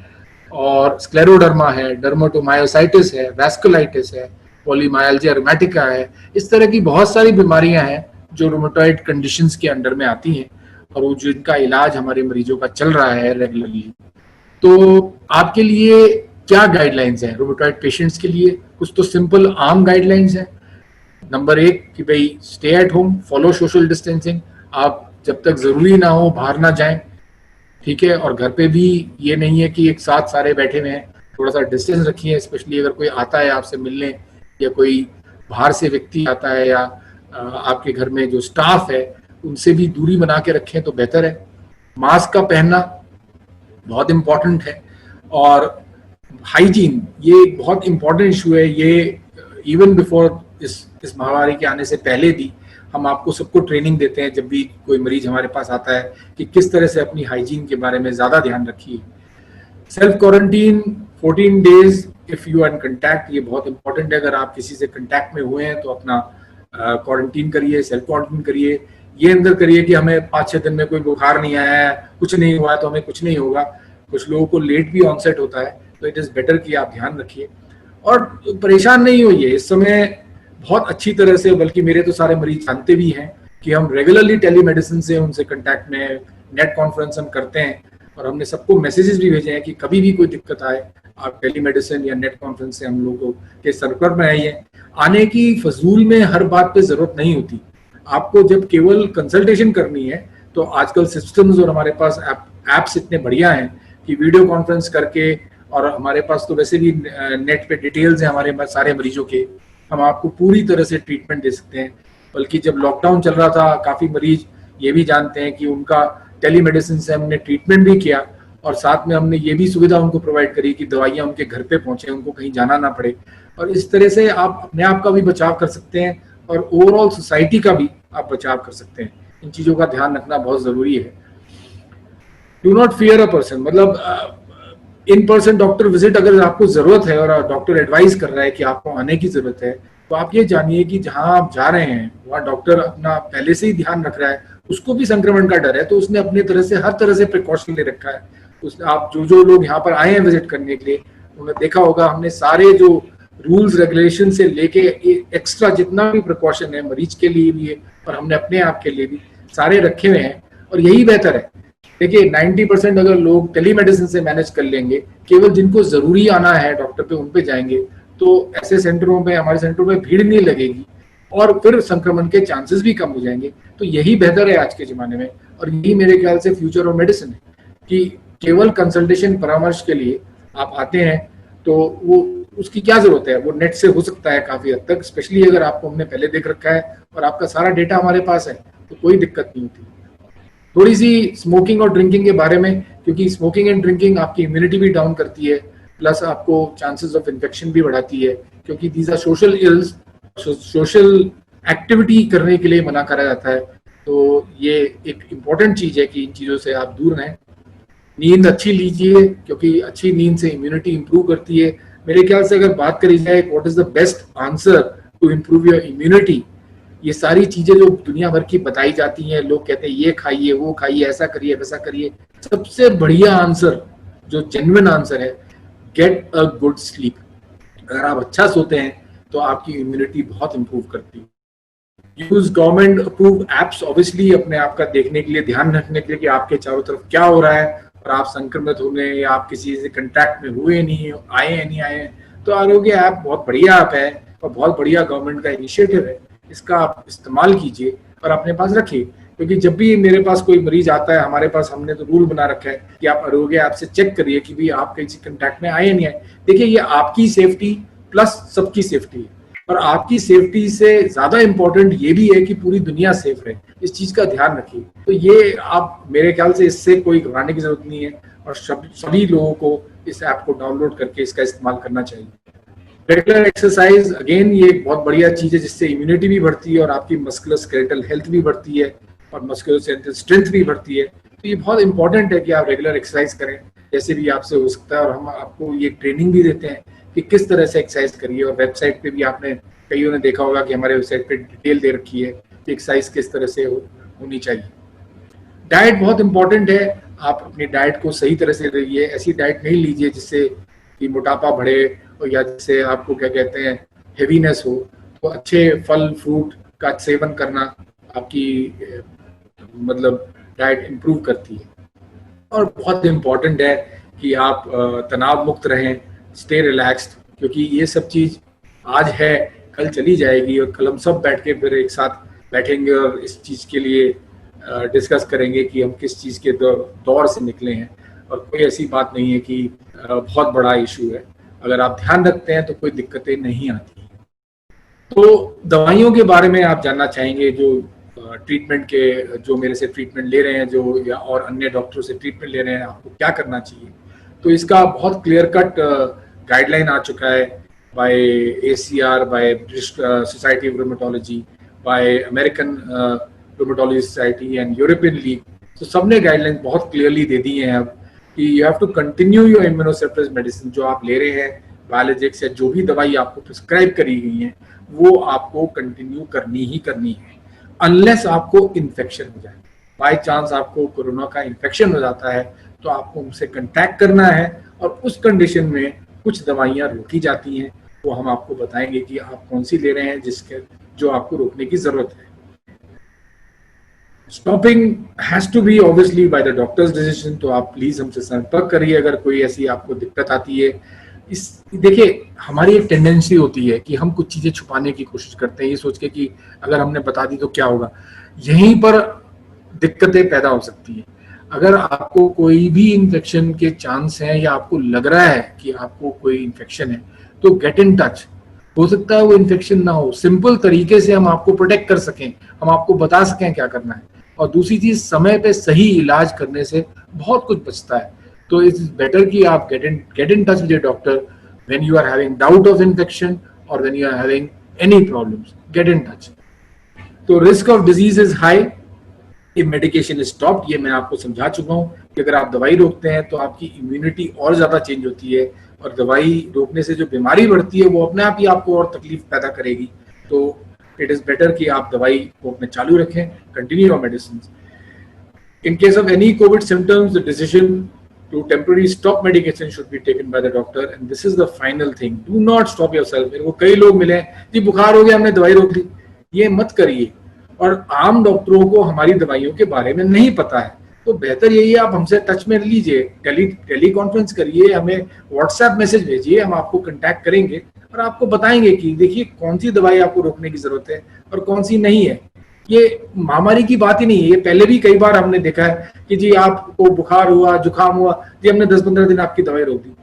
और स्क्लेरोडर्मा है, डर्मेटोमायोसाइटिस है, वैस्कुलाइटिस है, पॉलीमायल्जिया रूमेटिका है। इस तरह की बहुत सारी बीमारियां हैं जो रूमेटॉइड कंडीशंस के अंडर में आती हैं और वो जिनका इलाज हमारे मरीजों का चल रहा है रेगुलरली। तो आपके लिए क्या गाइडलाइंस हैं रूमेटॉइड पेशेंट्स के लिए? कुछ तो सिंपल आम गाइडलाइंस हैं। नंबर 1 कि भाई stay at home, follow social distancing. आप जब तक जरूरी ना हो बाहर ना जाएं, ठीक है। और घर पे भी ये नहीं है कि एक साथ सारे बैठे हुए हैं, थोड़ा सा डिस्टेंस रखिए। स्पेशली अगर कोई आता है आपसे मिलने या कोई बाहर से व्यक्ति आता है या आपके घर में जो स्टाफ है उनसे भी दूरी बना के रखें तो बेहतर है। मास्क का पहनना बहुत इंपॉर्टेंट है। और हाइजीन ये एक बहुत इंपॉर्टेंट इशू है। ये इवन बिफोर इस महामारी के आने से पहले भी हम आपको सबको ट्रेनिंग देते हैं जब भी कोई मरीज हमारे पास आता है कि किस तरह से अपनी हाइजीन के बारे में ज़्यादा ध्यान रखिए। Self quarantine 14 days if you are in contact, ये बहुत इंपॉर्टेंट है। अगर आप किसी से कंटैक्ट में हुए हैं तो अपना क्वारंटीन करिए, सेल्फ क्वारंटीन करिए। ये अंदर करिए कि हमें 5-6 दिन में कोई बुखार नहीं आया है, कुछ नहीं हुआ है तो हमें कुछ नहीं होगा। कुछ लोगों को लेट भी ऑनसेट होता है, तो इट इज़ बेटर कि आप ध्यान रखिए और परेशान नहीं होइए। इस समय बहुत अच्छी तरह से, बल्कि मेरे तो सारे मरीज जानते भी हैं कि हम रेगुलरली टेलीमेडिसिन से उनसे कांटेक्ट में, नेट कॉन्फ्रेंस हम करते हैं और हमने सबको मैसेजेस भी भेजे हैं कि कभी भी कोई दिक्कत आए आप टेलीमेडिसिन या नेट कॉन्फ्रेंस से हम लोगों के संपर्क में आइए। आने की फजूल में हर बात पे जरूरत नहीं होती। आपको जब केवल कंसल्टेशन करनी है तो आजकल सिस्टम्स और हमारे पास एप्स इतने बढ़िया हैं कि वीडियो कॉन्फ्रेंस करके, और हमारे पास तो वैसे भी नेट पे डिटेल्स हैं हमारे सारे मरीजों के, हम आपको पूरी तरह से ट्रीटमेंट दे सकते हैं। बल्कि जब लॉकडाउन चल रहा था काफ़ी मरीज ये भी जानते हैं कि उनका टेलीमेडिसिन से हमने ट्रीटमेंट भी किया और साथ में हमने ये भी सुविधा उनको प्रोवाइड करी कि दवाइयाँ उनके घर पे पहुँचे, उनको कहीं जाना ना पड़े। और इस तरह से आप अपने आप का भी बचाव कर सकते हैं और ओवरऑल सोसाइटी का भी आप बचाव कर सकते हैं। इन चीज़ों का ध्यान रखना बहुत ज़रूरी है। Do not fear a person, मतलब इन पर्सन डॉक्टर विजिट अगर आपको जरूरत है और डॉक्टर एडवाइस कर रहा है कि आपको आने की जरूरत है, तो आप ये जानिए कि जहां आप जा रहे हैं वहाँ डॉक्टर अपना पहले से ही ध्यान रख रहा है, उसको भी संक्रमण का डर है तो उसने अपनी तरह से हर तरह से प्रिकॉशन ले रखा है। आप जो लोग यहाँ पर आए हैं विजिट करने के लिए, उन्होंने देखा होगा हमने सारे जो रूल्स रेगुलेशन से लेके एक्स्ट्रा जितना भी प्रिकॉशन है मरीज के लिए भी है और हमने अपने आप के लिए भी सारे रखे हुए हैं और यही बेहतर है। देखिए 90% अगर लोग टेलीमेडिसिन से मैनेज कर लेंगे, केवल जिनको जरूरी आना है डॉक्टर पे उन पे जाएंगे, तो ऐसे सेंटरों पे, हमारे सेंटरों में भीड़ नहीं लगेगी और फिर संक्रमण के चांसेस भी कम हो जाएंगे। तो यही बेहतर है आज के जमाने में और यही मेरे ख्याल से फ्यूचर ऑफ मेडिसिन है कि केवल कंसल्टेशन परामर्श के लिए आप आते हैं तो वो उसकी क्या जरूरत है, वो नेट से हो सकता है काफी हद तक, स्पेशली अगर आपको हमने पहले देख रखा है और आपका सारा डेटा हमारे पास है तो कोई दिक्कत नहीं होती। थोड़ी सी स्मोकिंग और ड्रिंकिंग के बारे में, क्योंकि स्मोकिंग एंड ड्रिंकिंग आपकी इम्यूनिटी भी डाउन करती है, प्लस आपको चांसेस ऑफ इन्फेक्शन भी बढ़ाती है, क्योंकि these are social ills, social activity करने के लिए मना करा जाता है। तो ये एक इम्पॉर्टेंट चीज है कि इन चीज़ों से आप दूर रहें। नींद अच्छी लीजिए क्योंकि अच्छी नींद से इम्यूनिटी इंप्रूव करती है। मेरे ख्याल से अगर बात करी जाए what is the best answer to improve your immunity, ये सारी चीजें जो दुनिया भर की बताई जाती हैं, लोग कहते हैं ये खाइए, वो खाइए, ऐसा करिए, वैसा करिए, सबसे बढ़िया आंसर जो जेन्युइन आंसर है, गेट अ गुड स्लीप। अगर आप अच्छा सोते हैं तो आपकी इम्यूनिटी बहुत इंप्रूव करती है। Use government approve apps obviously अपने आप का देखने के लिए, ध्यान रखने के लिए कि आपके चारों तरफ क्या हो रहा है और आप संक्रमित हो गए या आप किसी से कंटैक्ट में हुए नहीं, आए हैं नहीं आए, तो आरोग्य ऐप बहुत बढ़िया ऐप है और बहुत बढ़िया गवर्नमेंट का इनिशिएटिव है। इसका आप इस्तेमाल कीजिए और अपने पास रखिए, क्योंकि जब भी मेरे पास कोई मरीज आता है, हमारे पास हमने तो रूल बना रखा है कि आप आरोग्य ऐप से चेक करिए कि भी आप किसी कंटैक्ट में आए नहीं आए। देखिए ये आपकी सेफ्टी प्लस सबकी सेफ्टी है और आपकी सेफ्टी से ज्यादा इंपॉर्टेंट ये भी है कि पूरी दुनिया सेफ रहे, इस चीज का ध्यान रखिए। तो ये आप, मेरे ख्याल से इससे कोई घबराने की जरूरत नहीं है और सभी लोगों को इस ऐप को डाउनलोड करके इसका इस्तेमाल करना चाहिए। रेगुलर एक्सरसाइज अगेन ये एक बहुत बढ़िया चीज है जिससे इम्यूनिटी भी बढ़ती है और आपकी मस्कुलर स्केलेटल हेल्थ भी बढ़ती है और मस्कुलर स्केलेटल स्ट्रेंथ भी बढ़ती है। तो ये बहुत इंपॉर्टेंट है कि आप रेगुलर एक्सरसाइज करें जैसे भी आपसे हो सकता है, और हम आपको ये ट्रेनिंग भी देते हैं कि किस तरह से एक्सरसाइज करिए। और वेबसाइट पे भी आपने कईयों ने देखा होगा कि हमारे वेबसाइट पे डिटेल दे रखी है कि एक्सरसाइज किस तरह से होनी चाहिए। डाइट बहुत इंपॉर्टेंट है, आप अपनी डाइट को सही तरह से लीजिए। ऐसी डाइट नहीं लीजिए जिससे कि मोटापा बढ़े और या जिससे आपको क्या कहते हैं हेवीनेस हो। तो अच्छे फल फ्रूट का सेवन करना आपकी मतलब डाइट इंप्रूव करती है। और बहुत इम्पॉर्टेंट है कि आप तनाव मुक्त रहें, स्टे रिलैक्स्ड, क्योंकि ये सब चीज़ आज है कल चली जाएगी और कल हम सब बैठ के फिर एक साथ बैठेंगे और इस चीज़ के लिए डिस्कस करेंगे कि हम किस चीज़ के दौर से निकले हैं। और कोई ऐसी बात नहीं है कि बहुत बड़ा इशू है, अगर आप ध्यान रखते हैं तो कोई दिक्कतें नहीं आती। तो दवाइयों के बारे में आप जानना चाहेंगे, जो ट्रीटमेंट के, जो मेरे से ट्रीटमेंट ले रहे हैं जो या और अन्य डॉक्टरों से ट्रीटमेंट ले रहे हैं, आपको क्या करना चाहिए। तो इसका बहुत क्लियर कट गाइडलाइन आ चुका है by ACR, by British society of rheumatology. By American rheumatology society and European league. तो सबने गाइडलाइंस बहुत क्लियरली दे दी हैं अब कि you have to continue your immunosuppressive medicine, जो आप ले रहे हैं बायोलॉजिक्स या जो भी दवाई आपको प्रिस्क्राइब करी गई है वो आपको कंटिन्यू करनी ही करनी है, अनलेस आपको इन्फेक्शन हो जाए। बाय चांस आपको कोरोना का इन्फेक्शन हो जाता है तो आपको उनसे कंटैक्ट करना है, और उस कंडीशन में कुछ दवाइयाँ रोकी जाती हैं, वो हम आपको बताएंगे कि आप कौन सी ले रहे हैं जिसके जो आपको रोकने की जरूरत है। Stopping has to be obviously by the doctor's decision, तो आप प्लीज हमसे संपर्क करिए अगर कोई ऐसी आपको दिक्कत आती है। इस देखिए, हमारी एक टेंडेंसी होती है कि हम कुछ चीजें छुपाने की कोशिश करते हैं, ये सोच के कि अगर हमने बता दी तो क्या होगा। यहीं पर दिक्कतें पैदा हो सकती है। अगर आपको कोई भी इन्फेक्शन के चांस हैं या आपको लग रहा है कि आपको कोई इन्फेक्शन है तो गेट इन टच। हो सकता है वो इन्फेक्शन ना हो, सिंपल तरीके से हम आपको प्रोटेक्ट कर सकें, हम आपको बता सकें क्या करना है। और दूसरी चीज, समय पे सही इलाज करने से बहुत कुछ बचता है। तो इट्स बेटर कि आप get in touch with your doctor when you are having doubt of infection और when you are having any problems, get in touch. तो risk of disease is high if medication is stopped, ये मैं आपको समझा चुका हूँ कि अगर आप दवाई रोकते हैं तो आपकी इम्यूनिटी और ज्यादा चेंज होती है, और दवाई रोकने से जो बीमारी बढ़ती है वो अपने आप ही आपको और तकलीफ पैदा करेगी। तो इट इज बेटर कि आप दवाई को अपने चालू रखें, continue your medicine. In case of any COVID symptoms the decision to temporary stop medication should be taken by the doctor, and this is the final thing. Do not stop yourself. मेरे को कई लोग मिले जी बुखार हो गया हमने दवाई रोक ली, ये मत करिए। और आम डॉक्टरों को हमारी दवाइयों के बारे में नहीं पता है, तो बेहतर यही है आप हमसे टच में लीजिए, टेली कॉन्फ्रेंस करिए, हमें व्हाट्सएप मैसेज भेजिए, हम आपको कांटेक्ट करेंगे और आपको बताएंगे कि देखिए कौन सी दवाई आपको रोकने की जरूरत है और कौन सी नहीं है। ये महामारी की बात ही नहीं है, ये पहले भी कई बार हमने देखा है कि जी आपको बुखार हुआ, जुकाम हुआ, जी हमने 10-15 दिन आपकी दवाई रोक दी।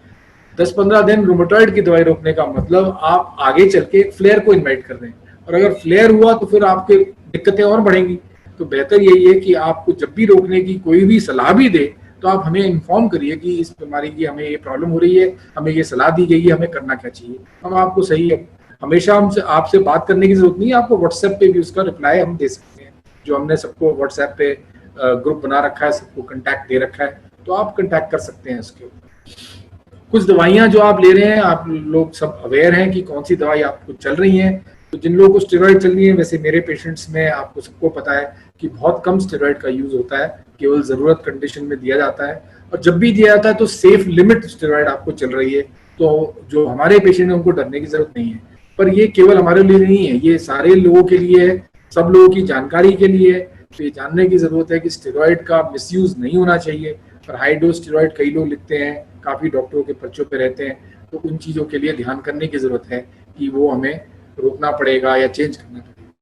10-15 दिन रूमेटॉइड की दवाई रोकने का मतलब आप आगे चल के फ्लेयर को इन्वाइट कर रहे हैं, और अगर फ्लेयर हुआ तो फिर आपके दिक्कतें और बढ़ेंगी। तो बेहतर यही है कि आपको जब भी रोकने की कोई भी सलाह भी दे तो आप हमें इन्फॉर्म करिए कि इस बीमारी की हमें ये प्रॉब्लम हो रही है, हमें ये सलाह दी गई है, हमें करना क्या चाहिए। हम आपको सही है, हमेशा हमसे आपसे बात करने की जरूरत नहीं है, आपको व्हाट्सएप पे भी उसका रिप्लाई हम दे सकते हैं, जो हमने सबको व्हाट्सएप पे ग्रुप बना रखा है, सबको कंटैक्ट दे रखा है, तो आप कंटैक्ट कर सकते हैं उसके ऊपर। कुछ दवाइयां जो आप ले रहे हैं, आप लोग सब अवेयर हैं कि कौन सी दवाई आपको चल रही है। तो जिन लोगों को स्टेरॉइड चल रही है, वैसे मेरे पेशेंट्स में आपको सबको पता है कि बहुत कम स्टेरॉइड का यूज होता है, केवल जरूरत कंडीशन में दिया जाता है, और जब भी दिया जाता है तो सेफ लिमिट स्टेरॉइड आपको चल रही है। तो जो हमारे पेशेंट है उनको डरने की जरूरत नहीं है। पर ये केवल हमारे लिए नहीं है, ये सारे लोगों के लिए है, सब लोगों की जानकारी के लिए है। तो ये जानने की जरूरत है कि स्टेरॉइड का मिसयूज नहीं होना चाहिए। पर हाई डोज स्टेरॉइड कई लोग लिखते हैं, काफी डॉक्टरों के पर्चों पे रहते हैं, तो उन चीजों के लिए ध्यान करने की जरूरत है कि वो हमें रोकना पड़ेगा या चेंज करना पड़ेगा।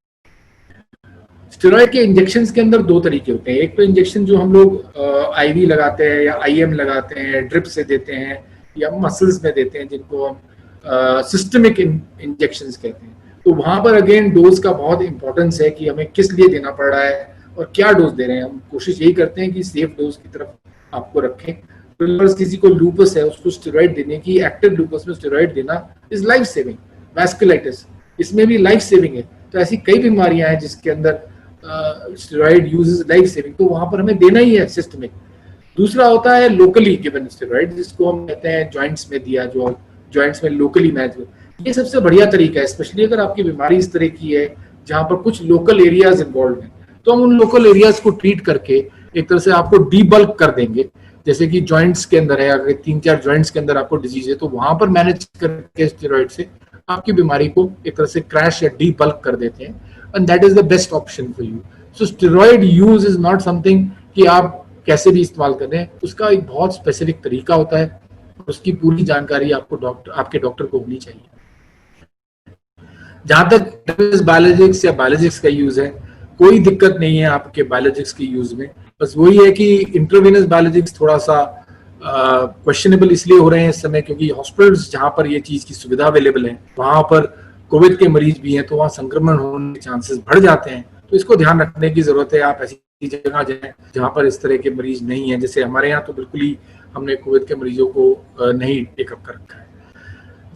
स्टेरॉइड के इंजेक्शन के अंदर दो तरीके होते हैं। एक तो इंजेक्शन जो हम लोग आईवी लगाते हैं या आईएम लगाते हैं, ड्रिप से देते हैं या मसल्स में देते हैं, जिनको हम सिस्टमिक इंजेक्शन कहते हैं। तो वहां पर अगेन डोज का बहुत इंपॉर्टेंस है कि हमें किस लिए देना पड़ रहा है और क्या डोज दे रहे हैं। हम कोशिश यही करते हैं कि सेफ डोज की तरफ आपको रखें। किसी को लूपस है, उसको स्टेरॉइड देने की, एक्टिव लूपस में स्टेरॉइड देना इज लाइफ सेविंग। वैस्कुलाइटिस, इसमें भी लाइफ सेविंग है। तो ऐसी कई बीमारियां हैं जिसके अंदर steroid use is life saving, तो वहां पर हमें देना ही है सिस्टमिक। दूसरा होता है लोकली गिवन स्टेरॉइड, जिसको हम कहते हैं जॉइंट्स में दिया, जो जॉइंट्स में लोकली मैच। ये सबसे बढ़िया तरीका है, स्पेशली अगर आपकी बीमारी इस तरह की है जहां पर कुछ लोकल एरियाज इन्वॉल्व हैं, तो हम उन लोकल एरियाज को ट्रीट करके एक तरह से आपको डीबल्क कर देंगे। जैसे कि जॉइंट्स के अंदर है, अगर 3-4 जॉइंट्स के अंदर आपको डिजीज है, तो वहां पर मैनेज करके स्टेरॉइड से आपकी बीमारी को एक तरह से क्रैश या डीबल्क कर देते हैं, and that is the best option for you. So steroid use is not something कि आप कैसे भी इस्तेमाल कर रहे हैं, उसका एक बहुत स्पेसिफिक तरीका होता है, उसकी पूरी जानकारी आपको आपके डॉक्टर को होनी चाहिए। जहां तक बायोलॉजिक्स या बायोलॉजिक्स का यूज है, कोई दिक्कत नहीं है आपके बायोलॉजिक्स के यूज में। बस वही है कि इंट्रावेनस बायोलॉजिक्स थोड़ा सा क्वेश्चनेबल इसलिए हो रहे हैं इस समय, क्योंकि हॉस्पिटल्स जहां पर ये चीज की सुविधा अवेलेबल है वहां पर कोविड के मरीज भी हैं, तो वहां संक्रमण होने के चांसेस बढ़ जाते हैं। तो इसको ध्यान रखने की जरूरत है। आप ऐसी जगह जाएं जहां पर इस तरह के मरीज नहीं है। जैसे हमारे यहाँ तो बिल्कुल ही हमने कोविड के मरीजों को नहीं टेकअप कर रखा है।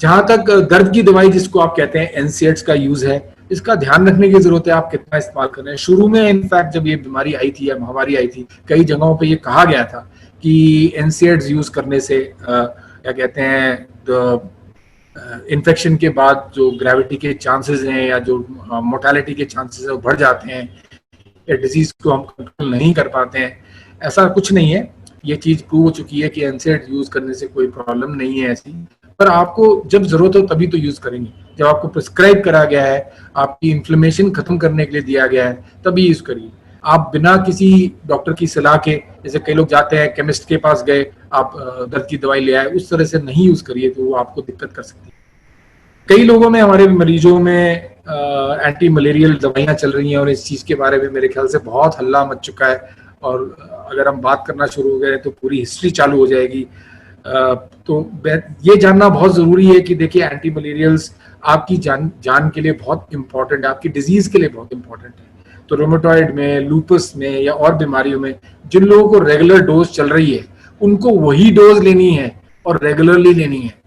जहां तक दर्द की दवाई जिसको आप कहते हैं एनसेड्स का यूज है, इसका ध्यान रखने की जरूरत है, आप कितना इस्तेमाल कर रहे हैं। शुरू में इनफैक्ट जब ये बीमारी आई थी या महामारी आई थी, कई जगहों पे ये कहा गया था कि एनसेड्स यूज करने से क्या कहते हैं, इन्फेक्शन के बाद जो ग्रेविटी के चांसेस हैं या जो मोर्टेलिटी के चांसेस है वो बढ़ जाते हैं, या डिजीज को हम कंट्रोल नहीं कर पाते हैं। ऐसा कुछ नहीं है, ये चीज प्रूव हो चुकी है कि एनसेड यूज करने से कोई प्रॉब्लम नहीं है ऐसी। पर आपको जब जरूरत हो तभी तो यूज करेंगे, जब आपको प्रिस्क्राइब करा गया है, आपकी इन्फ्लेमेशन खत्म करने के लिए दिया गया है, तभी यूज करिए। आप बिना किसी डॉक्टर की सलाह के, जैसे कई लोग जाते हैं केमिस्ट के पास गए, आप दर्द की दवाई ले आए, उस तरह से नहीं यूज करिए, तो वो आपको दिक्कत कर सकती है। कई लोगों में, हमारे मरीजों में एंटी मलेरियल दवाइयां चल रही हैं और इस चीज के बारे में मेरे ख्याल से बहुत हल्ला मच चुका है, और अगर हम बात करना शुरू हो गए तो पूरी हिस्ट्री चालू हो जाएगी। तो ये जानना बहुत जरूरी है कि देखिए, एंटी मलेरियल्स आपकी जान के लिए बहुत इंपॉर्टेंट है, आपकी डिजीज के लिए बहुत इंपॉर्टेंट है। तो रोमेटॉइड में, लूपस में या और बीमारियों में जिन लोगों को रेगुलर डोज चल रही है, उनको वही डोज लेनी है और रेगुलरली लेनी है।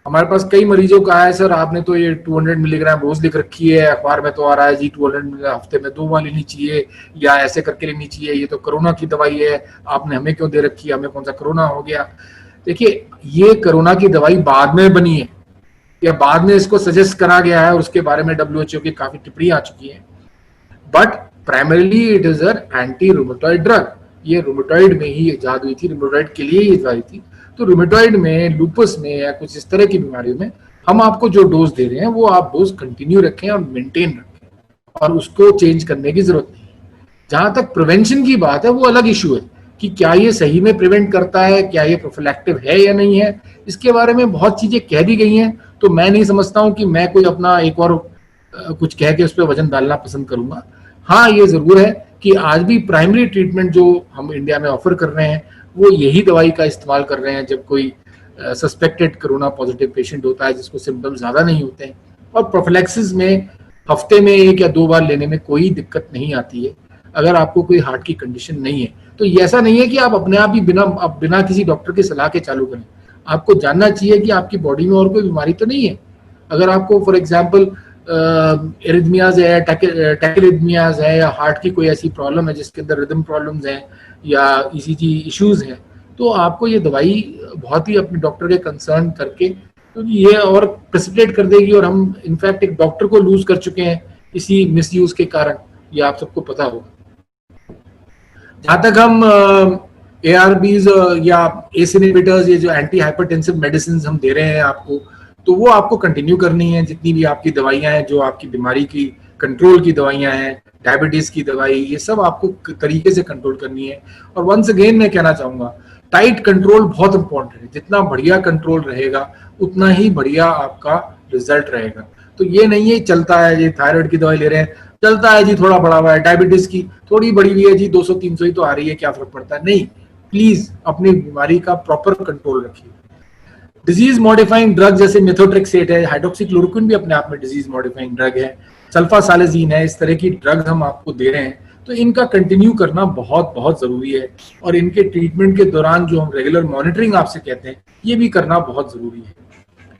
हमारे पास कई मरीजों का है, सर आपने तो ये 200 मिलीग्राम रोज लिख रखी है, अखबार में तो आ रहा है जी 200 मिलीग्राम हफ्ते में 2 बार लेनी चाहिए या ऐसे करके लेनी चाहिए, ये तो कोरोना की दवाई है, आपने हमें क्यों दे रखी है, हमें कौन सा कोरोना हो गया। देखिए, ये कोरोना की दवाई बाद में बनी है या बाद में इसको सजेस्ट करा गया है, और उसके बारे में WHO की काफी टिप्पणी आ चुकी है, but primarily it is a anti rheumatoid drug. ये रूमेटॉइड में ही इजाद हुई थी, रूमेटॉइड के लिए ही इजाद हुई थी। तो रूमेटॉइड में, लूपस में या कुछ इस तरह की बीमारियों में हम आपको जो डोज दे रहे हैं वो आप डोज कंटिन्यू रखें और मेंटेन रखें, और उसको चेंज करने की जरूरत नहीं है। जहां तक प्रिवेंशन की बात है, वो अलग इशू है कि क्या ये सही में प्रिवेंट करता है, क्या ये प्रोफिलैक्टिव है या नहीं है। इसके बारे में बहुत चीजें कह दी गई हैं, तो मैं नहीं समझता हूं कि मैं कोई अपना एक और कुछ कह के उस पर वजन डालना पसंद करूंगा। हाँ, ये जरूर है कि आज भी प्राइमरी ट्रीटमेंट जो हम इंडिया में ऑफर कर रहे हैं, वो यही दवाई का इस्तेमाल कर रहे हैं जब कोई सस्पेक्टेड कोरोना पॉजिटिव पेशेंट होता है जिसको सिम्टम्स ज्यादा नहीं होते हैं। और प्रोफिलैक्सिस में हफ्ते में 1 या 2 बार लेने में कोई दिक्कत नहीं आती है, अगर आपको कोई हार्ट की कंडीशन नहीं है। तो ऐसा नहीं है कि आप अपने आप ही बिना किसी डॉक्टर की सलाह के चालू करें। आपको जानना चाहिए कि आपकी बॉडी में और कोई बीमारी तो नहीं है। अगर आपको फॉर एग्जाम्पल एरिथमियाज है, टैकिरिथमियाज है, या हार्ट की कोई ऐसी प्रॉब्लम है जिसके अंदर रिदम प्रॉब्लम्स हैं या ECG इश्यूज हैं, तो आपको ये दवाई बहुत ही अपने डॉक्टर के कंसर्न करके, क्योंकि ये और प्रेसिपिटेट कर देगी, और हम इनफैक्ट एक डॉक्टर को लूज कर चुके हैं इसी मिसयूज के कारण, ये आप सबको पता होगा। जहां तक हम ARBs या ACE इनहिबिटर्स, ये जो एंटी हाइपरटेंसिव मेडिसिन हम दे रहे हैं आपको, तो वो आपको कंटिन्यू करनी है। जितनी भी आपकी दवाइयां हैं, जो आपकी बीमारी की कंट्रोल की दवाइयां हैं, डायबिटीज की दवाई, ये सब आपको तरीके से कंट्रोल करनी है। और वंस अगेन मैं कहना चाहूंगा, टाइट कंट्रोल बहुत इंपॉर्टेंट है। जितना बढ़िया कंट्रोल रहेगा उतना ही बढ़िया आपका रिजल्ट रहेगा। तो ये नहीं है चलता है जी, थायराइड की दवाई ले रहे हैं, चलता है जी, थोड़ा बढ़ा हुआ है, डायबिटीज की थोड़ी बड़ी हुई है जी, 200-300 ही तो आ रही है, क्या फर्क पड़ता है। नहीं, प्लीज अपनी बीमारी का प्रॉपर कंट्रोल रखिए। डिजीज मॉडिफाइंग ड्रग जैसे मेथोट्रेक्सेट है, हाइड्रोक्सीक्लोरोक्विन भी अपने आप में डिजीज मॉडिफाइंग ड्रग है, सल्फासालाजीन है, इस तरह की ड्रग्स हम आपको दे रहे हैं, तो इनका कंटिन्यू करना बहुत बहुत जरूरी है। और इनके ट्रीटमेंट के दौरान जो हम रेगुलर मॉनिटरिंग आपसे कहते हैं, ये भी करना बहुत जरूरी है।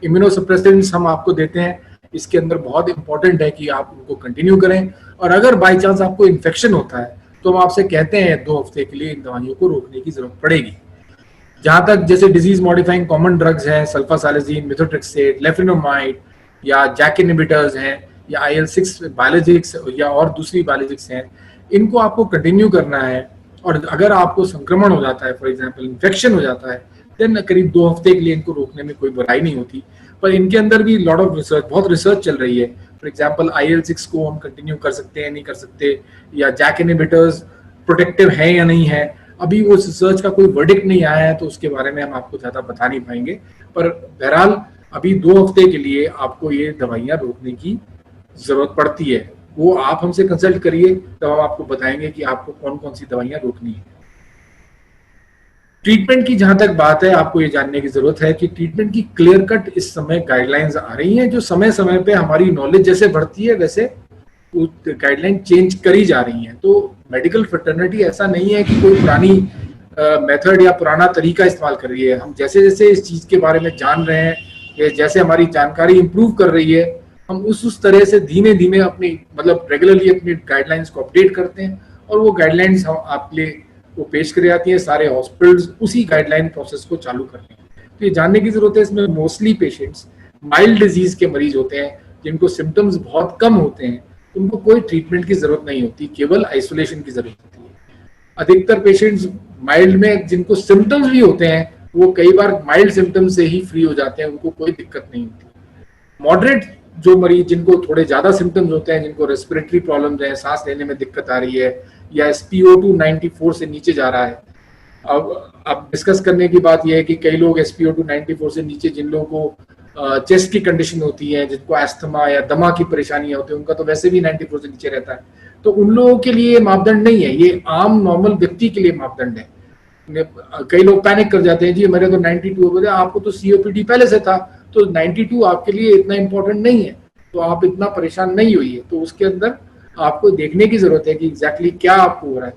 इम्यूनोसप्रेसेंट्स हम आपको देते हैं, इसके अंदर बहुत इंपॉर्टेंट है कि आप उनको कंटिन्यू करें। और अगर बाई चांस आपको इन्फेक्शन होता है तो हम आपसे कहते हैं 2 हफ्ते के लिए इन दवाइयों को रोकने की जरूरत पड़ेगी। जहां तक जैसे डिजीज मॉडिफाइंग कॉमन ड्रग्स हैं, सल्फासालाजीन, मेथोट्रेक्सेट, लेफ्रिनोमाइड या जैक इनहिबिटर्स हैं, या IL-6 बायोलॉजिक्स या और दूसरी बायोलॉजिक्स हैं, इनको आपको कंटिन्यू करना है। और अगर आपको संक्रमण हो जाता है, फॉर एग्जांपल इन्फेक्शन हो जाता है, देन करीब 2 हफ्ते के लिए इनको रोकने में कोई बुराई नहीं होती। पर इनके अंदर भी लॉट ऑफ रिसर्च, बहुत रिसर्च चल रही है। फॉर एग्जांपल IL-6 को हम कंटिन्यू कर सकते हैं, नहीं कर सकते, या जैक इनहिबिटर्स प्रोटेक्टिव है या नहीं है, अभी वो रिसर्च का कोई वर्डिक्ट नहीं आया है, तो उसके बारे में हम आपको ज्यादा बता नहीं पाएंगे। पर बहरहाल अभी 2 हफ्ते के लिए आपको ये दवाइयां रोकने की जरूरत पड़ती है। वो आप हमसे कंसल्ट करिए, तब हम आपको बताएंगे कि आपको कौन कौन सी दवाइयां रोकनी है। ट्रीटमेंट की जहां तक बात है, आपको ये जानने की जरूरत है कि ट्रीटमेंट की क्लियर कट इस समय गाइडलाइंस आ रही हैं, जो समय समय पे हमारी नॉलेज जैसे बढ़ती है वैसे गाइडलाइन चेंज करी जा रही हैं। तो मेडिकल फ्रेटर्निटी ऐसा नहीं है कि कोई पुरानी मेथड या पुराना तरीका इस्तेमाल कर रही है। हम जैसे जैसे इस चीज के बारे में जान रहे हैं, या जैसे हमारी जानकारी इंप्रूव कर रही है, हम उस तरह से धीमे धीमे अपनी मतलब रेगुलरली अपनी गाइडलाइंस को अपडेट करते हैं और वो गाइडलाइंस हम आपके लिए वो पेश करी जाती है। सारे हॉस्पिटल्स उसी गाइडलाइन प्रोसेस को चालू करते हैं। तो ये जानने की जरूरत है, इसमें मोस्टली पेशेंट्स माइल्ड डिजीज के मरीज होते हैं जिनको सिम्टम्स बहुत कम होते हैं, उनको कोई ट्रीटमेंट की जरूरत नहीं होती, केवल आइसोलेशन की जरूरत होती है। अधिकतर पेशेंट्स माइल्ड में जिनको सिम्टम्स भी होते हैं वो कई बार माइल्ड सिम्टम्स से ही फ्री हो जाते हैं, उनको कोई दिक्कत नहीं होती। मॉडरेट जो मरीज जिनको थोड़े ज्यादा सिम्टम्स होते हैं, जिनको रेस्पिरेटरी प्रॉब्लम्स हैं, सांस लेने में दिक्कत आ रही है या SpO2 94 से नीचे जा रहा है। अब डिस्कस करने की बात यह है कि कई लोग SpO2 94 से नीचे, जिन लोगों को चेस्ट की कंडीशन होती है, जिनको अस्थमा या दमा की परेशानियां होती है, उनका तो वैसे भी 94 से नीचे रहता है, तो उन लोगों के लिए मापदंड नहीं है, ये आम नॉर्मल व्यक्ति के लिए मापदंड है। कई लोग पैनिक कर जाते हैं, जी मेरे तो 92 हो गया, आपको तो COPD पहले से था, तो 92 आपके लिए इतना इंपॉर्टेंट नहीं है, तो आप इतना परेशान नहीं होइए। तो उसके अंदर आपको देखने की जरूरत है कि एग्जैक्टली क्या आपको हो रहा है।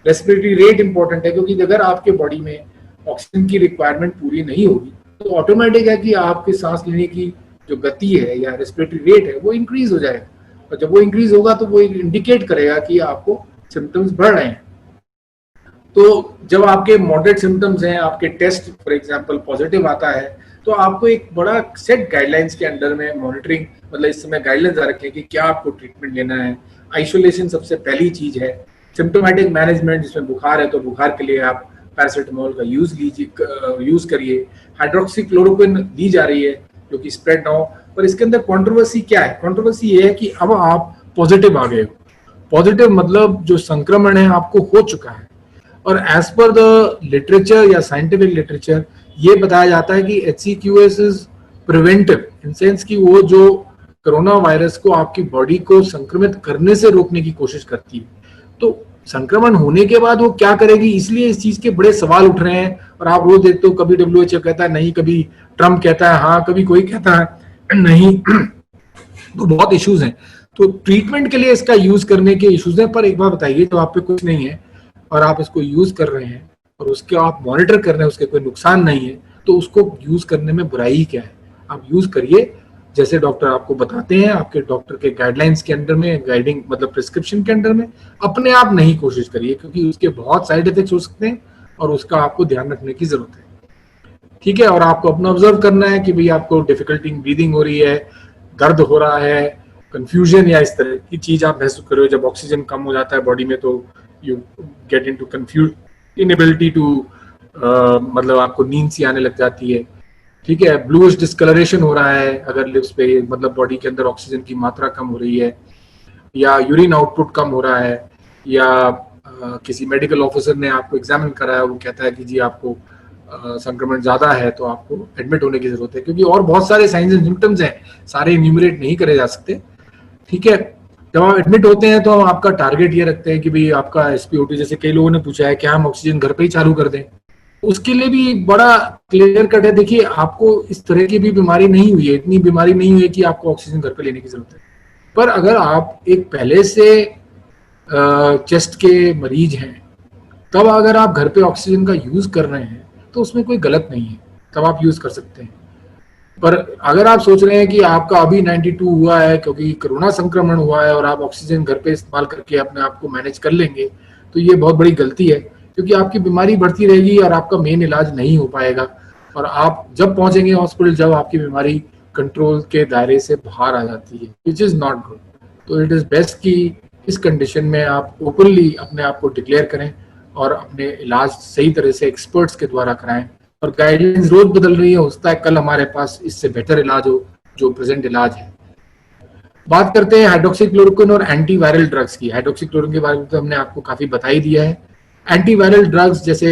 रेस्पिरेटरी रेट इंपॉर्टेंट है, क्योंकि अगर आपके बॉडी में ऑक्सीजन की रिक्वायरमेंट पूरी नहीं होगी तो ऑटोमेटिक है कि आपकी सांस लेने की जो गति है या रेस्पिरेटरी रेट है वो इंक्रीज हो जाएगा, और जब वो इंक्रीज होगा तो वो इंडिकेट करेगा कि आपको सिम्टम्स बढ़ रहे हैं। तो जब आपके मॉडरेट सिम्टम्स हैं, आपके टेस्ट फॉर एग्जांपल पॉजिटिव आता है, तो आपको एक बड़ा सेट गाइडलाइंस के अंडर में मॉनिटरिंग, मतलब इस समय गाइडलाइंस आ रखे हैं कि क्या आपको ट्रीटमेंट लेना है। आइसोलेशन सबसे पहली चीज है। सिम्टोमेटिक मैनेजमेंट, जिसमें बुखार है तो बुखार के लिए आप पैरासिटामोल का यूज करिए। हाइड्रोक्सीक्लोरोक्विन दी जा रही है जो कि स्प्रेड ना हो। पर इसके अंदर कंट्रोवर्सी क्या है? कंट्रोवर्सी ये है कि अब आप पॉजिटिव आ गए हो। पॉजिटिव मतलब जो संक्रमण है आपको हो चुका है, और एज पर द लिटरेचर या साइंटिफिक लिटरेचर ये बताया जाता है कि HCQS is preventive in sense कि वो जो कोरोना वायरस को आपकी बॉडी को संक्रमित करने से रोकने की कोशिश करती है। तो संक्रमण होने के बाद वो क्या करेगी, इसलिए इस चीज के बड़े सवाल उठ रहे हैं। और आप रोज देखते हो, कभी WHO कहता है नहीं, कभी ट्रम्प कहता है हाँ, कभी कोई कहता है नहीं। तो बहुत इश्यूज हैं। तो ट्रीटमेंट के लिए इसका यूज करने के इश्यूज हैं। पर एक बात बताइए, जब आप पे कुछ नहीं है और आप इसको यूज कर रहे हैं और उसके आप मॉनिटर कर रहे हैं, उसके कोई नुकसान नहीं है, तो उसको यूज करने में बुराई क्या है? आप यूज करिए जैसे डॉक्टर आपको बताते हैं, आपके डॉक्टर के गाइडलाइंस के अंडर में, गाइडिंग मतलब प्रिस्क्रिप्शन के अंडर में। अपने आप नहीं कोशिश करिए, क्योंकि उसके बहुत साइड इफेक्ट्स हो सकते हैं और उसका आपको ध्यान रखने की जरूरत है। ठीक है, और आपको अपना ऑब्जर्व करना है कि भाई आपको डिफिकल्टी ब्रीदिंग हो रही है, दर्द हो रहा है, कंफ्यूजन या इस तरह की चीज आप महसूस कर रहे हो। जब ऑक्सीजन कम हो जाता है बॉडी में तो you get into confuse, inability to मतलब आपको नींद सी आने लग जाती है। ठीक है, ब्लूइश डिस्कलरेशन हो रहा है अगर लिप्स पे, मतलब बॉडी के अंदर ऑक्सीजन की मात्रा कम हो रही है, या यूरिन आउटपुट कम हो रहा है, या किसी मेडिकल ऑफिसर ने आपको एग्जामिन कराया, वो कहता है कि जी आपको संक्रमण ज्यादा है तो आपको एडमिट होने की जरूरत है। क्योंकि और बहुत सारे साइंस एंड सिम्टम्स हैं, सारे इन्यूमरेट नहीं करे जा सकते। ठीक है, जब आप एडमिट होते हैं तो हम आपका टारगेट ये रखते हैं कि भाई आपका SpO2, जैसे कई लोगों ने पूछा है क्या हम ऑक्सीजन घर पे ही चालू कर दें, उसके लिए भी बड़ा क्लियर कट है। देखिए, आपको इस तरह की भी बीमारी नहीं हुई है, इतनी बीमारी नहीं हुई है कि आपको ऑक्सीजन घर पे लेने की जरूरत है। पर अगर आप एक पहले से चेस्ट के मरीज हैं, तब अगर आप घर पे ऑक्सीजन का यूज कर रहे हैं तो उसमें कोई गलत नहीं है, तब आप यूज कर सकते हैं। पर अगर आप सोच रहे हैं कि आपका अभी 92 हुआ है क्योंकि कोरोना संक्रमण हुआ है और आप ऑक्सीजन घर पे इस्तेमाल करके अपने आप को मैनेज कर लेंगे, तो ये बहुत बड़ी गलती है। क्योंकि आपकी बीमारी बढ़ती रहेगी और आपका मेन इलाज नहीं हो पाएगा, और आप जब पहुंचेंगे हॉस्पिटल जब आपकी बीमारी कंट्रोल के दायरे से बाहर आ जाती है, विच इज नॉट गुड। तो इट इज बेस्ट कि इस कंडीशन में आप ओपनली अपने आप को डिक्लेयर करें और अपने इलाज सही तरह से एक्सपर्ट्स के द्वारा कराएं। और गाइडलाइंस रोज बदल रही है, हो सकता है कल हमारे पास इससे बेहतर इलाज हो जो प्रेजेंट इलाज है। बात करते हैं हाइड्रोक्सीक्लोरोक्विन और एंटीवायरल ड्रग्स की। हाइड्रोक्सीक्लोरोक्विन के बारे में तो हमने आपको काफी बता ही दिया है। एंटीवायरल ड्रग्स जैसे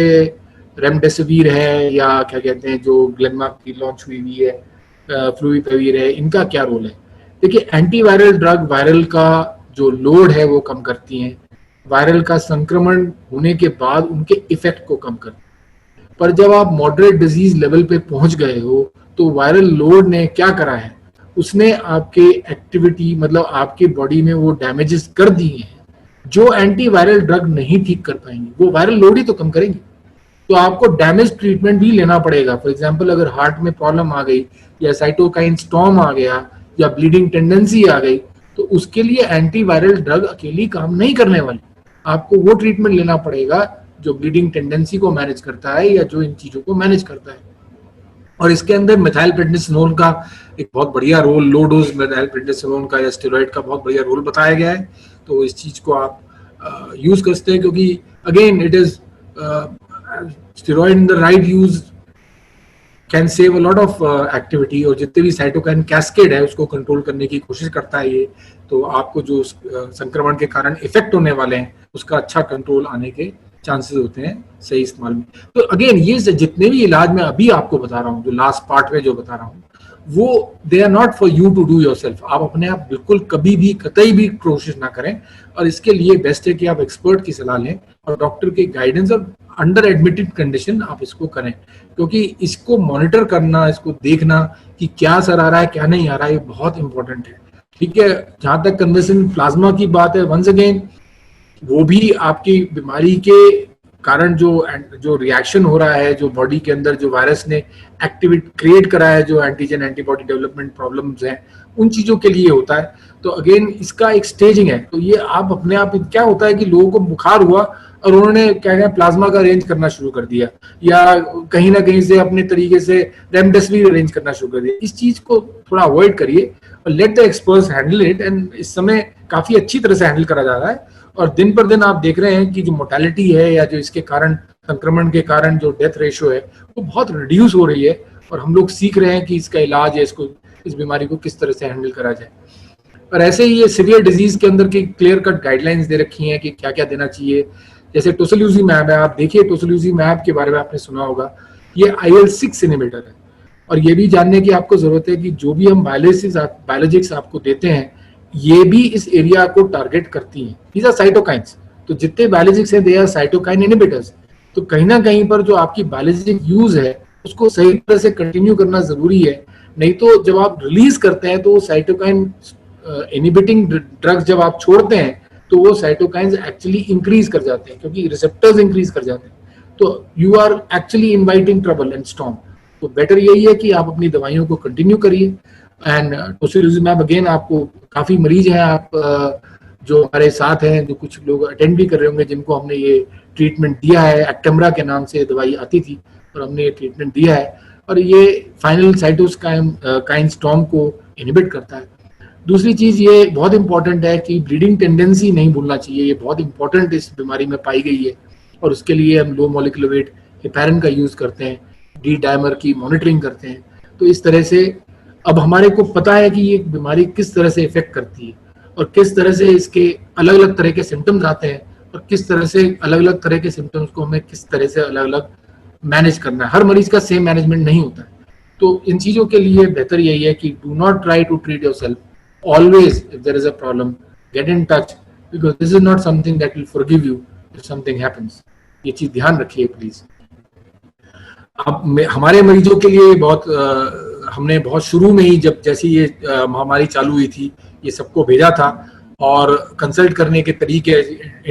रेमडेसिविर है, या क्या कहते हैं जो ग्लेनमार्क की लॉन्च हुई है फ्लूविपिविर है, इनका क्या रोल है? देखिए, एंटीवायरल ड्रग वायरल का जो लोड है वो कम करती हैं, वायरल का संक्रमण होने के बाद उनके इफेक्ट को कम करती हैं। पर जब आप मॉडरेट डिजीज लेवल पे पहुंच गए हो तो वायरल लोड ने क्या करा है, उसने आपके एक्टिविटी मतलब आपके बॉडी में वो डैमेजेस कर दिए हैं जो एंटीवायरल ड्रग नहीं ठीक कर पाएंगे। वो वायरल लोड ही तो कम करेंगे। तो आपको डैमेज ट्रीटमेंट भी लेना पड़ेगा। फॉर एग्जांपल, अगर हार्ट में प्रॉब्लम आ गई, या साइटोकाइन स्टॉर्म आ गया, या ब्लीडिंग टेंडेंसी आ गई, तो उसके लिए एंटीवायरल ड्रग अकेली काम नहीं करने वाली। आपको वो ट्रीटमेंट लेना पड़ेगा जो ब्लीडिंग टेंडेंसी को मैनेज करता है या जो इन चीजों को मैनेज करता है। और इसके अंदर मेथाइलप्रेडनिसोलोन का एक बहुत बढ़िया रोल, लो डोज मेथाइलप्रेडनिसोलोन का या स्टेरॉइड का बहुत बढ़िया रोल बताया गया है। तो इस चीज को आप यूज कर सकते हैं, क्योंकि again it is steroid in the right use can save a lot of activity, और जितने भी साइटोकाइन कैस्केड है उसको कंट्रोल करने की कोशिश करता है ये। तो आपको जो संक्रमण के कारण इफेक्ट होने वाले हैं उसका अच्छा कंट्रोल आने के चांसेस होते हैं सही इस्तेमाल में। तो अगेन ये जितने भी इलाज मैं अभी आपको बता रहा हूँ, जो लास्ट पार्ट में जो बता रहा हूँ, वो they are not for you to do yourself. आप अपने आप बिल्कुल कभी भी कतई भी कोशिश ना करें, और इसके लिए बेस्ट है कि आप एक्सपर्ट की सलाह लें और डॉक्टर के गाइडेंस और अंडर एडमिटेड कंडीशन आप इसको करें, क्योंकि इसको मॉनिटर करना, इसको देखना कि क्या असर आ रहा है क्या नहीं आ रहा है, ये बहुत इंपॉर्टेंट है। ठीक है, जहां तक कन्वेंशनल प्लाज्मा की बात है, वंस अगेन वो भी आपकी बीमारी के कारण जो रिएक्शन हो रहा है, जो बॉडी के अंदर जो वायरस ने एक्टिविट क्रिएट करा है, जो एंटीजन एंटीबॉडी डेवलपमेंट प्रॉब्लम्स हैं, उन चीजों के लिए होता है। तो अगेन इसका एक स्टेजिंग है। तो ये आप अपने आप, क्या होता है कि लोगों को बुखार हुआ और उन्होंने क्या कहते हैं प्लाज्मा का अरेंज करना शुरू कर दिया, या कहीं ना कहीं से अपने तरीके से रेमडेसिविर अरेंज करना शुरू कर दिया। इस चीज को थोड़ा अवॉइड करिए और let the experts handle it. And इस समय काफी अच्छी तरह से हैंडल करा जा रहा है, और दिन पर दिन आप देख रहे हैं कि जो मोर्टेलिटी है या जो इसके कारण संक्रमण के कारण जो डेथ रेशियो है वो बहुत रिड्यूस हो रही है, और हम लोग सीख रहे हैं कि इसका इलाज है, इसको इस बीमारी को किस तरह से हैंडल करा जाए। और ऐसे ही ये सीवियर डिजीज के अंदर की क्लियर कट गाइडलाइंस दे रखी हैं कि क्या क्या देना चाहिए। जैसे टोसिलुजिमैब है, आप देखिए टोसिलुजिमैब के बारे में आपने सुना होगा, ये IL-6 इनहिबिटर है। और ये भी जानने की आपको जरूरत है कि जो भी हम बायोलॉजिक्स आपको देते हैं ये भी इस एरिया को टारगेट करती हैं। These are cytokines. तो जितने बायोलॉजिक्स हैं दे आर साइटोकाइन इनहिबिटर्स। तो कहीं ना कहीं पर जो आपकी बायोलॉजिक यूज है उसको सही तरह से कंटिन्यू करना जरूरी है, नहीं तो जब आप रिलीज करते हैं तो साइटोकाइन इनहिबिटिंग ड्रग्स जब आप छोड़ते हैं तो वो साइटोकाइंस एक्चुअली इंक्रीज कर जाते हैं, क्योंकि रिसेप्टर्स इंक्रीज कर जाते हैं। तो you are actually inviting trouble and storm. तो बेटर यही है कि आप अपनी दवाइयों को कंटिन्यू करिए। एंड टोसिलुजिमैब अगेन, आपको काफी मरीज हैं आप जो हमारे साथ हैं, जो कुछ लोग अटेंड भी कर रहे होंगे, जिनको हमने ये ट्रीटमेंट दिया है। एक्टेम्ब्रा के नाम से दवाई आती थी और हमने ये ट्रीटमेंट दिया है, और ये फाइनल साइटोकाइन स्टॉर्म को इनहिबिट करता है। दूसरी चीज ये बहुत इंपॉर्टेंट है कि ब्लीडिंग टेंडेंसी नहीं भूलना चाहिए, ये बहुत इंपॉर्टेंट इस बीमारी में पाई गई है, और उसके लिए हम लो मॉलिक्यूलर वेट हेपारिन का यूज करते हैं, डी डायमर की मॉनिटरिंग करते हैं। तो इस तरह से अब हमारे को पता है कि ये बीमारी किस तरह से इफेक्ट करती है, और किस तरह से इसके अलग अलग तरह के सिम्टम्स आते हैं, और किस तरह से अलग अलग तरह के सिम्टम्स को हमें किस तरह से अलग अलग मैनेज करना है। हर मरीज का सेम मैनेजमेंट नहीं होता है। तो इन चीजों के लिए बेहतर यही है कि do not try to treat yourself. Always, if there is a problem, get in touch, because this is not something that will forgive you if something happens. ये चीज ध्यान रखिए प्लीज। अब हमारे मरीजों के लिए हमने बहुत शुरू में ही, जब जैसी ये महामारी चालू हुई थी, ये सबको भेजा था, और कंसल्ट करने के तरीके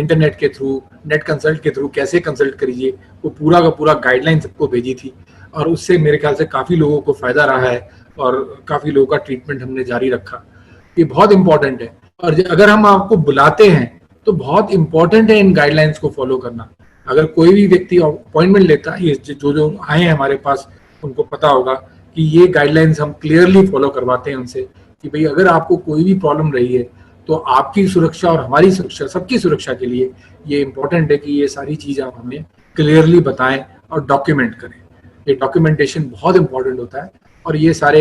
इंटरनेट के थ्रू, नेट कंसल्ट के थ्रू कैसे कंसल्ट करिए, वो पूरा का पूरा गाइडलाइन सबको भेजी थी, और उससे मेरे ख्याल से काफी लोगों को फायदा रहा है, और काफी लोगों का ट्रीटमेंट हमने जारी रखा। ये बहुत इंपॉर्टेंट है। और अगर हम आपको बुलाते हैं तो बहुत इंपॉर्टेंट है इन गाइडलाइंस को फॉलो करना। अगर कोई भी व्यक्ति अपॉइंटमेंट लेता है, ये जो आए हैं हमारे पास, उनको पता होगा कि ये गाइडलाइंस हम क्लियरली फॉलो करवाते हैं उनसे, कि भाई अगर आपको कोई भी प्रॉब्लम रही है तो आपकी सुरक्षा और हमारी सुरक्षा, सबकी सुरक्षा के लिए ये इंपॉर्टेंट है कि ये सारी चीज आप हमें क्लियरली बताएं और डॉक्यूमेंट करें। ये डॉक्यूमेंटेशन बहुत इंपॉर्टेंट होता है। और ये सारे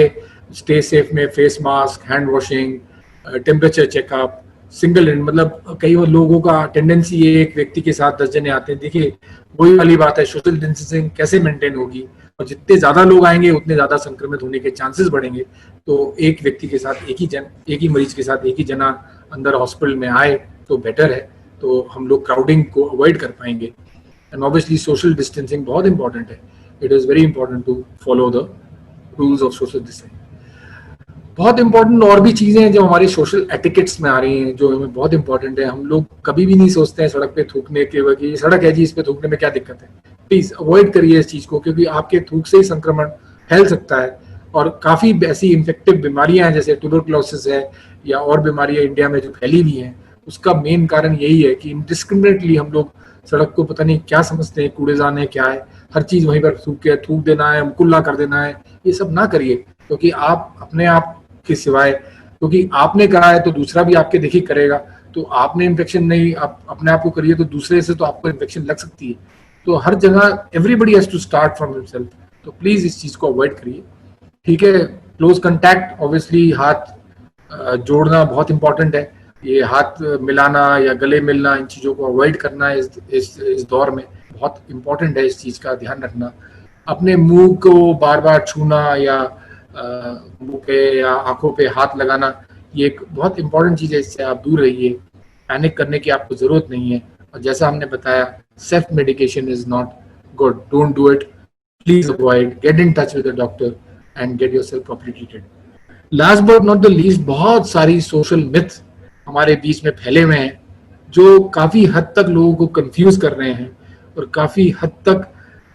स्टे सेफ में face mask, hand washing, temperature checkup, single, मतलब कई लोगों का टेंडेंसी है एक व्यक्ति के साथ 10 जने आते हैं। देखिए वही वाली बात है, सोशल डिस्टेंसिंग कैसे मेंटेन होगी, और जितने ज्यादा लोग आएंगे उतने ज्यादा संक्रमित होने के चांसेस बढ़ेंगे। तो एक व्यक्ति के साथ एक ही मरीज के साथ एक ही जना अंदर हॉस्पिटल में आए तो बेटर है, तो हम लोग क्राउडिंग को अवॉइड कर पाएंगे। एंड ऑब्वियसली सोशल डिस्टेंसिंग बहुत इंपॉर्टेंट है। It is very important to follow the rules of social distancing. बहुत इंपॉर्टेंट और भी चीजें हैं जो हमारे सोशल एटिकेट्स में आ रही हैं, जो हमें बहुत इंपॉर्टेंट है। हम लोग कभी भी नहीं सोचते हैं सड़क पे थूकने के वक्त, ये सड़क है जी, इस पे थूकने में क्या दिक्कत है। प्लीज अवॉइड करिए इस चीज को, क्योंकि आपके थूक से ही संक्रमण फैल सकता है, और काफ़ी ऐसी इन्फेक्टिव बीमारियां हैं जैसे ट्यूबरकुलोसिस है या और बीमारियां इंडिया में जो फैली हुई हैं, उसका मेन कारण यही है कि इनडिस्क्रिमिनेटली हम लोग सड़क को पता नहीं क्या समझते हैं, कूड़ेदान है क्या है, हर चीज़ वहीं पर थूक देना है, कुल्ला कर देना है। ये सब ना करिए, क्योंकि आप अपने आप के सिवाय, क्योंकि आपने करा है तो दूसरा भी आपके देखी करेगा। तो आपने इन्फेक्शन नहीं, आप अपने आप को करिए तो दूसरे से तो आपको इन्फेक्शन लग सकती है। तो हर जगह everybody has to start from himself. तो प्लीज इस चीज को अवॉइड करिए, ठीक है। क्लोज कांटेक्ट, ऑब्वियसली हाथ जोड़ना बहुत इंपॉर्टेंट है। ये हाथ मिलाना या गले मिलना, इन चीज़ों को अवॉइड करना इस दौर में बहुत इंपॉर्टेंट है। इस चीज़ का ध्यान रखना। अपने मुंह को बार बार छूना या मुंह पे या आंखों पे हाथ लगाना, ये एक बहुत इंपॉर्टेंट चीज़ है, इससे आप दूर रहिए। पैनिक करने की आपको ज़रूरत नहीं है। और जैसा हमने बताया, self medication is not good, don't do it, please avoid, gate in touch with the doctor and get yourself properly treated. Last but not the least, बहुत सारी सोशल मिथ हमारे बीच में फैले हुए हैं जो काफ़ी हद तक लोगों को कंफ्यूज कर रहे हैं और काफ़ी हद तक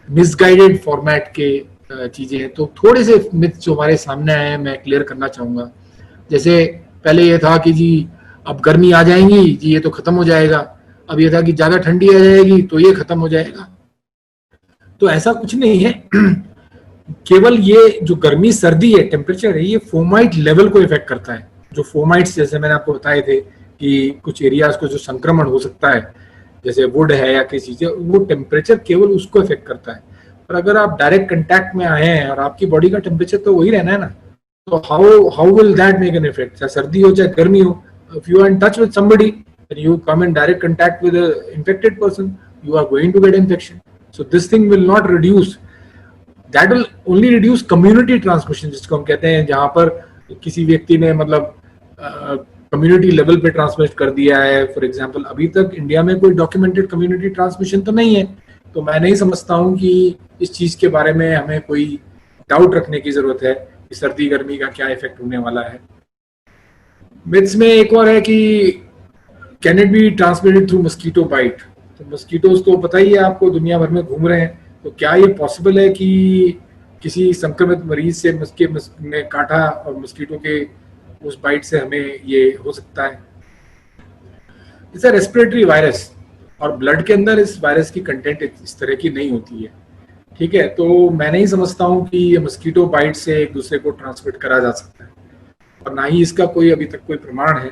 मिसगाइडेड फॉर्मेट के चीज़ें हैं। तो थोड़े से मिथ जो हमारे सामने आए हैं मैं क्लियर करना चाहूँगा। जैसे पहले ये था कि जी अब गर्मी आ जाएंगी जी, ये तो ख़त्म हो जाएगा। अब ये था कि ज़्यादा ठंडी आ जाएगी तो ये ख़त्म हो जाएगा। तो ऐसा कुछ नहीं है। केवल ये जो गर्मी सर्दी है, टेम्परेचर है, ये फोमाइट लेवल को इफेक्ट करता है। जो फोमाइट्स जैसे मैंने आपको बताए थे कि कुछ एरियाज को जो संक्रमण हो सकता है, जैसे वुड है या किसी चीज, वो टेम्परेचर केवल उसको इफेक्ट करता है। पर अगर आप डायरेक्ट कंटैक्ट में आए हैं और आपकी बॉडी का टेम्परेचर तो वही रहना है ना, तो how will that make an effect? चाहे सर्दी हो चाहे गर्मी हो, if you are in touch with somebody and you come in direct contact with infected person, you are going to get infection. So this thing will not reduce, that will only reduce community transmission, जिसको हम कहते हैं, जहां पर किसी व्यक्ति ने मतलब कम्युनिटी लेवल पे ट्रांसमिट कर दिया है। फॉर एग्जांपल, अभी तक इंडिया में कोई डॉक्यूमेंटेड कम्युनिटी ट्रांसमिशन तो नहीं है, तो मैं नहीं समझता हूँ कि इस चीज के बारे में हमें कोई डाउट रखने की जरूरत है कि सर्दी गर्मी का क्या इफेक्ट होने वाला है। मिथ्स में एक और है कि can it be transmitted through mosquito bite. तो मस्कीटोज तो पता ही है आपको, दुनिया भर में घूम रहे हैं। तो क्या ये पॉसिबल है कि किसी संक्रमित मरीज से ने काटा और मस्कीटो के उस बाइट से हमें ये हो सकता है? इट्स अ रेस्पिरेटरी वायरस और ब्लड के अंदर इस वायरस की कंटेंट इस तरह की नहीं होती है, ठीक है। तो मैं नहीं समझता हूँ कि ये मस्कीटो बाइट से एक दूसरे को ट्रांसमिट करा जा सकता है, और ना ही इसका कोई अभी तक कोई प्रमाण है।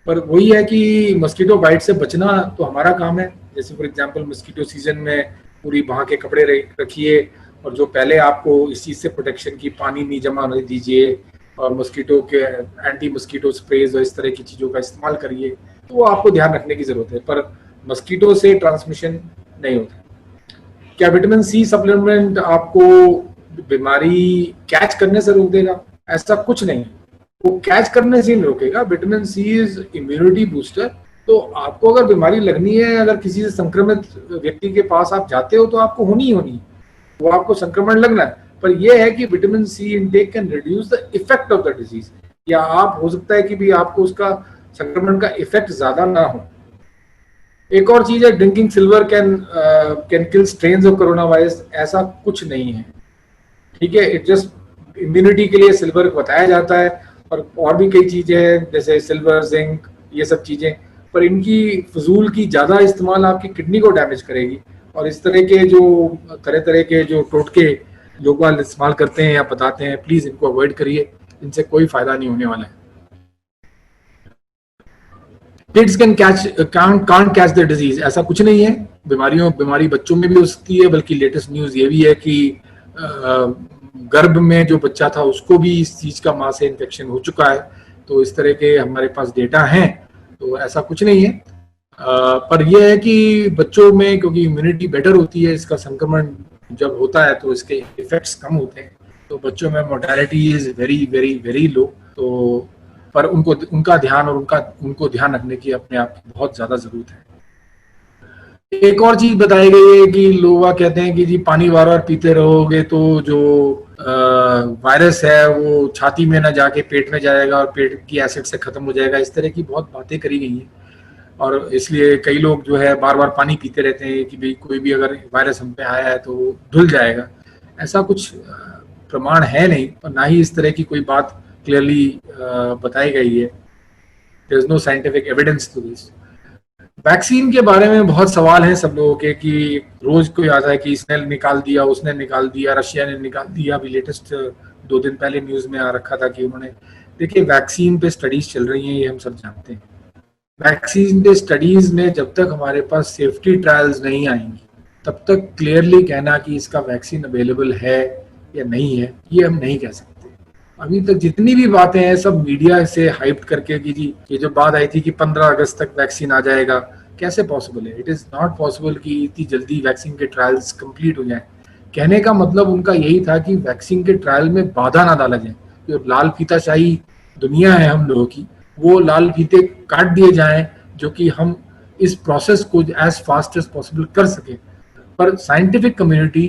पर वही है कि मस्कीटो बाइट से बचना तो हमारा काम है। जैसे फॉर एग्जांपल मस्कीटो सीजन में पूरी बांह के कपड़े रखिए, और जो पहले आपको इस चीज़ से प्रोटेक्शन की, पानी नहीं जमा होने दीजिए, और मस्कीटो के एंटी मस्कीटो स्प्रेज और इस तरह की चीज़ों का इस्तेमाल करिए। तो वो आपको ध्यान रखने की ज़रूरत है, पर मस्कीटो से ट्रांसमिशन नहीं होता। क्या विटामिन सी सप्लीमेंट आपको बीमारी कैच करने से रोक देगा? ऐसा कुछ नहीं, वो कैच करने से नहीं रोकेगा। Vitamin C is immunity booster. तो आपको अगर बीमारी लगनी है, अगर किसी से संक्रमित व्यक्ति के पास आप जाते हो, तो आपको होनी ही होनी, वो आपको संक्रमण लगना है। पर यह है कि vitamin C intake can reduce the effect of the disease, या आप हो सकता है कि भी आपको उसका संक्रमण का इफेक्ट ज्यादा ना हो। एक और चीज है, drinking silver can kill strains of corona virus. ऐसा कुछ नहीं है, ठीक है। इट जस्ट इम्यूनिटी के लिए सिल्वर बताया जाता है, और भी कई चीजें हैं जैसे सिल्वर, जिंक, ये सब चीजें। पर इनकी फजूल की ज्यादा इस्तेमाल आपकी किडनी को डैमेज करेगी। और इस तरह के जो तरह के जो टोटके लोग इस्तेमाल करते हैं या बताते हैं, प्लीज इनको अवॉइड करिए, इनसे कोई फायदा नहीं होने वाला है। Kids can't catch the disease, ऐसा कुछ नहीं है। बीमारी बच्चों में भी हो सकती है। बल्कि लेटेस्ट न्यूज ये भी है कि गर्भ में जो बच्चा था उसको भी इस चीज का मां से इन्फेक्शन हो चुका है। तो इस तरह के हमारे पास डेटा हैं, तो ऐसा कुछ नहीं है। पर यह है कि बच्चों में क्योंकि इम्यूनिटी बेटर होती है, इसका संक्रमण जब होता है तो इसके इफेक्ट्स कम होते हैं। तो बच्चों में mortality is very very very low. तो पर उनका ध्यान और उनको ध्यान रखने की अपने आप की बहुत ज्यादा जरूरत है। एक और चीज बताई गई है कि लोग कहते हैं कि जी पानी बार बार पीते रहोगे तो जो वायरस है वो छाती में ना जाके पेट में जाएगा और पेट की एसिड से खत्म हो जाएगा। इस तरह की बहुत बातें करी गई हैं, और इसलिए कई लोग जो है बार बार पानी पीते रहते हैं कि भाई कोई भी अगर वायरस हम पे आया है तो धुल जाएगा। ऐसा कुछ प्रमाण है नहीं, और ना ही इस तरह की कोई बात क्लियरली बताई गई है। There is no scientific evidence to this. Vaccine के बारे में बहुत सवाल हैं सब लोगों के, कि रोज कोई आता है कि इसने निकाल दिया, उसने निकाल दिया, रशिया ने निकाल दिया। अभी लेटेस्ट 2 दिन पहले न्यूज में आ रखा था कि उन्होंने, देखिए वैक्सीन पे स्टडीज चल रही हैं, ये हम सब जानते हैं। वैक्सीन पे स्टडीज में जब तक हमारे पास सेफ्टी ट्रायल्स नहीं आएंगी, तब तक क्लियरली कहना कि इसका वैक्सीन अवेलेबल है या नहीं है, ये हम नहीं कह सकते। अभी तक जितनी भी बातें हैं सब मीडिया से हाइप करके, कि जी ये जो बात आई थी कि 15 अगस्त तक वैक्सीन आ जाएगा, कैसे पॉसिबल है? इट इज नॉट पॉसिबल कि इतनी जल्दी वैक्सीन के ट्रायल्स कंप्लीट हो जाए। कहने का मतलब उनका यही था कि वैक्सीन के ट्रायल में बाधा ना डाला जाए। जो लाल फीताशाही दुनिया है हम लोगों की, वो लाल फीते काट दिए जाएं, जो कि हम इस प्रोसेस को एज फास्ट एज पॉसिबल कर सके। पर साइंटिफिक कम्युनिटी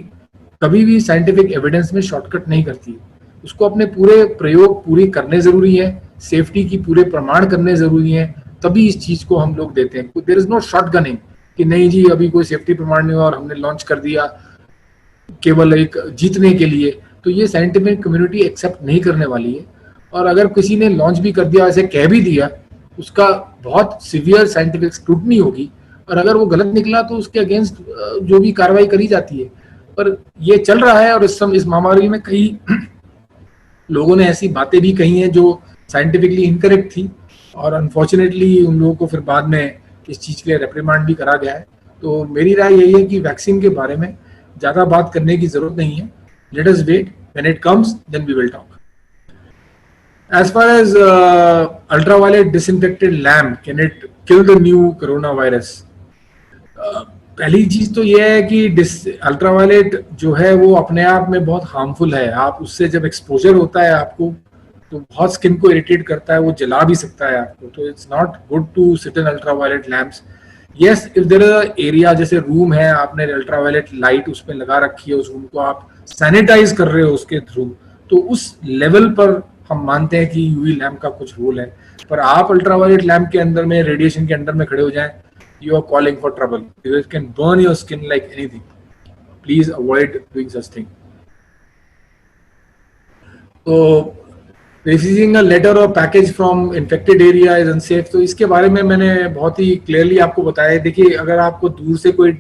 कभी भी साइंटिफिक एविडेंस में शॉर्टकट नहीं करती है। उसको अपने पूरे प्रयोग पूरी करने जरूरी है, सेफ्टी की पूरे प्रमाण करने जरूरी है, तभी इस चीज को हम लोग देते हैं। देयर इज नो शॉटगनिंग कि नहीं जी अभी कोई सेफ्टी प्रमाण नहीं हुआ और हमने लॉन्च कर दिया केवल एक जीतने के लिए। तो ये साइंटिफिक कम्युनिटी एक्सेप्ट नहीं करने वाली है। और अगर किसी ने लॉन्च भी कर दिया, ऐसे कह भी दिया, उसका बहुत सिवियर साइंटिफिक स्क्रूटनी होगी, और अगर वो गलत निकला तो उसके अगेंस्ट जो भी कार्रवाई करी जाती है। पर ये चल रहा है, और इस महामारी में कई लोगों ने ऐसी बातें भी कही हैं जो साइंटिफिकली इनकरेक्ट थी, और अनफॉर्चुनेटली उन लोगों को फिर बाद में इस चीज के लिए रेप्रिमांड भी करा गया है। तो मेरी राय यही है कि वैक्सीन के बारे में ज्यादा बात करने की जरूरत नहीं है। Let us wait, when it comes then we will talk. As far as ultraviolet disinfected lamp, can it kill the new coronavirus? पहली चीज तो यह है कि अल्ट्रावायलेट जो है वो अपने आप में बहुत हार्मफुल है। आप उससे जब एक्सपोजर होता है आपको, तो बहुत स्किन को इरिटेट करता है, वो जला भी सकता है आपको। तो it's not good to sit in ultraviolet lamps. Yes, if there is area, जैसे रूम है, आपने अल्ट्रावायलेट लाइट उसमें लगा रखी है, उस रूम को आप सैनिटाइज कर रहे हो उसके थ्रू, तो उस लेवल पर हम मानते हैं कि यूवी लैम्प का कुछ रोल है। पर आप अल्ट्रावायलेट लैम्प के अंदर में, रेडिएशन के अंदर में खड़े हो जाएं, you are calling for trouble because it can burn your skin like anything. Please avoid doing such thing. So receiving a letter or package from infected area is unsafe. तो इसके बारे में मैंने बहुत ही क्लियरली आपको बताया। देखिए, अगर आपको दूर से कोई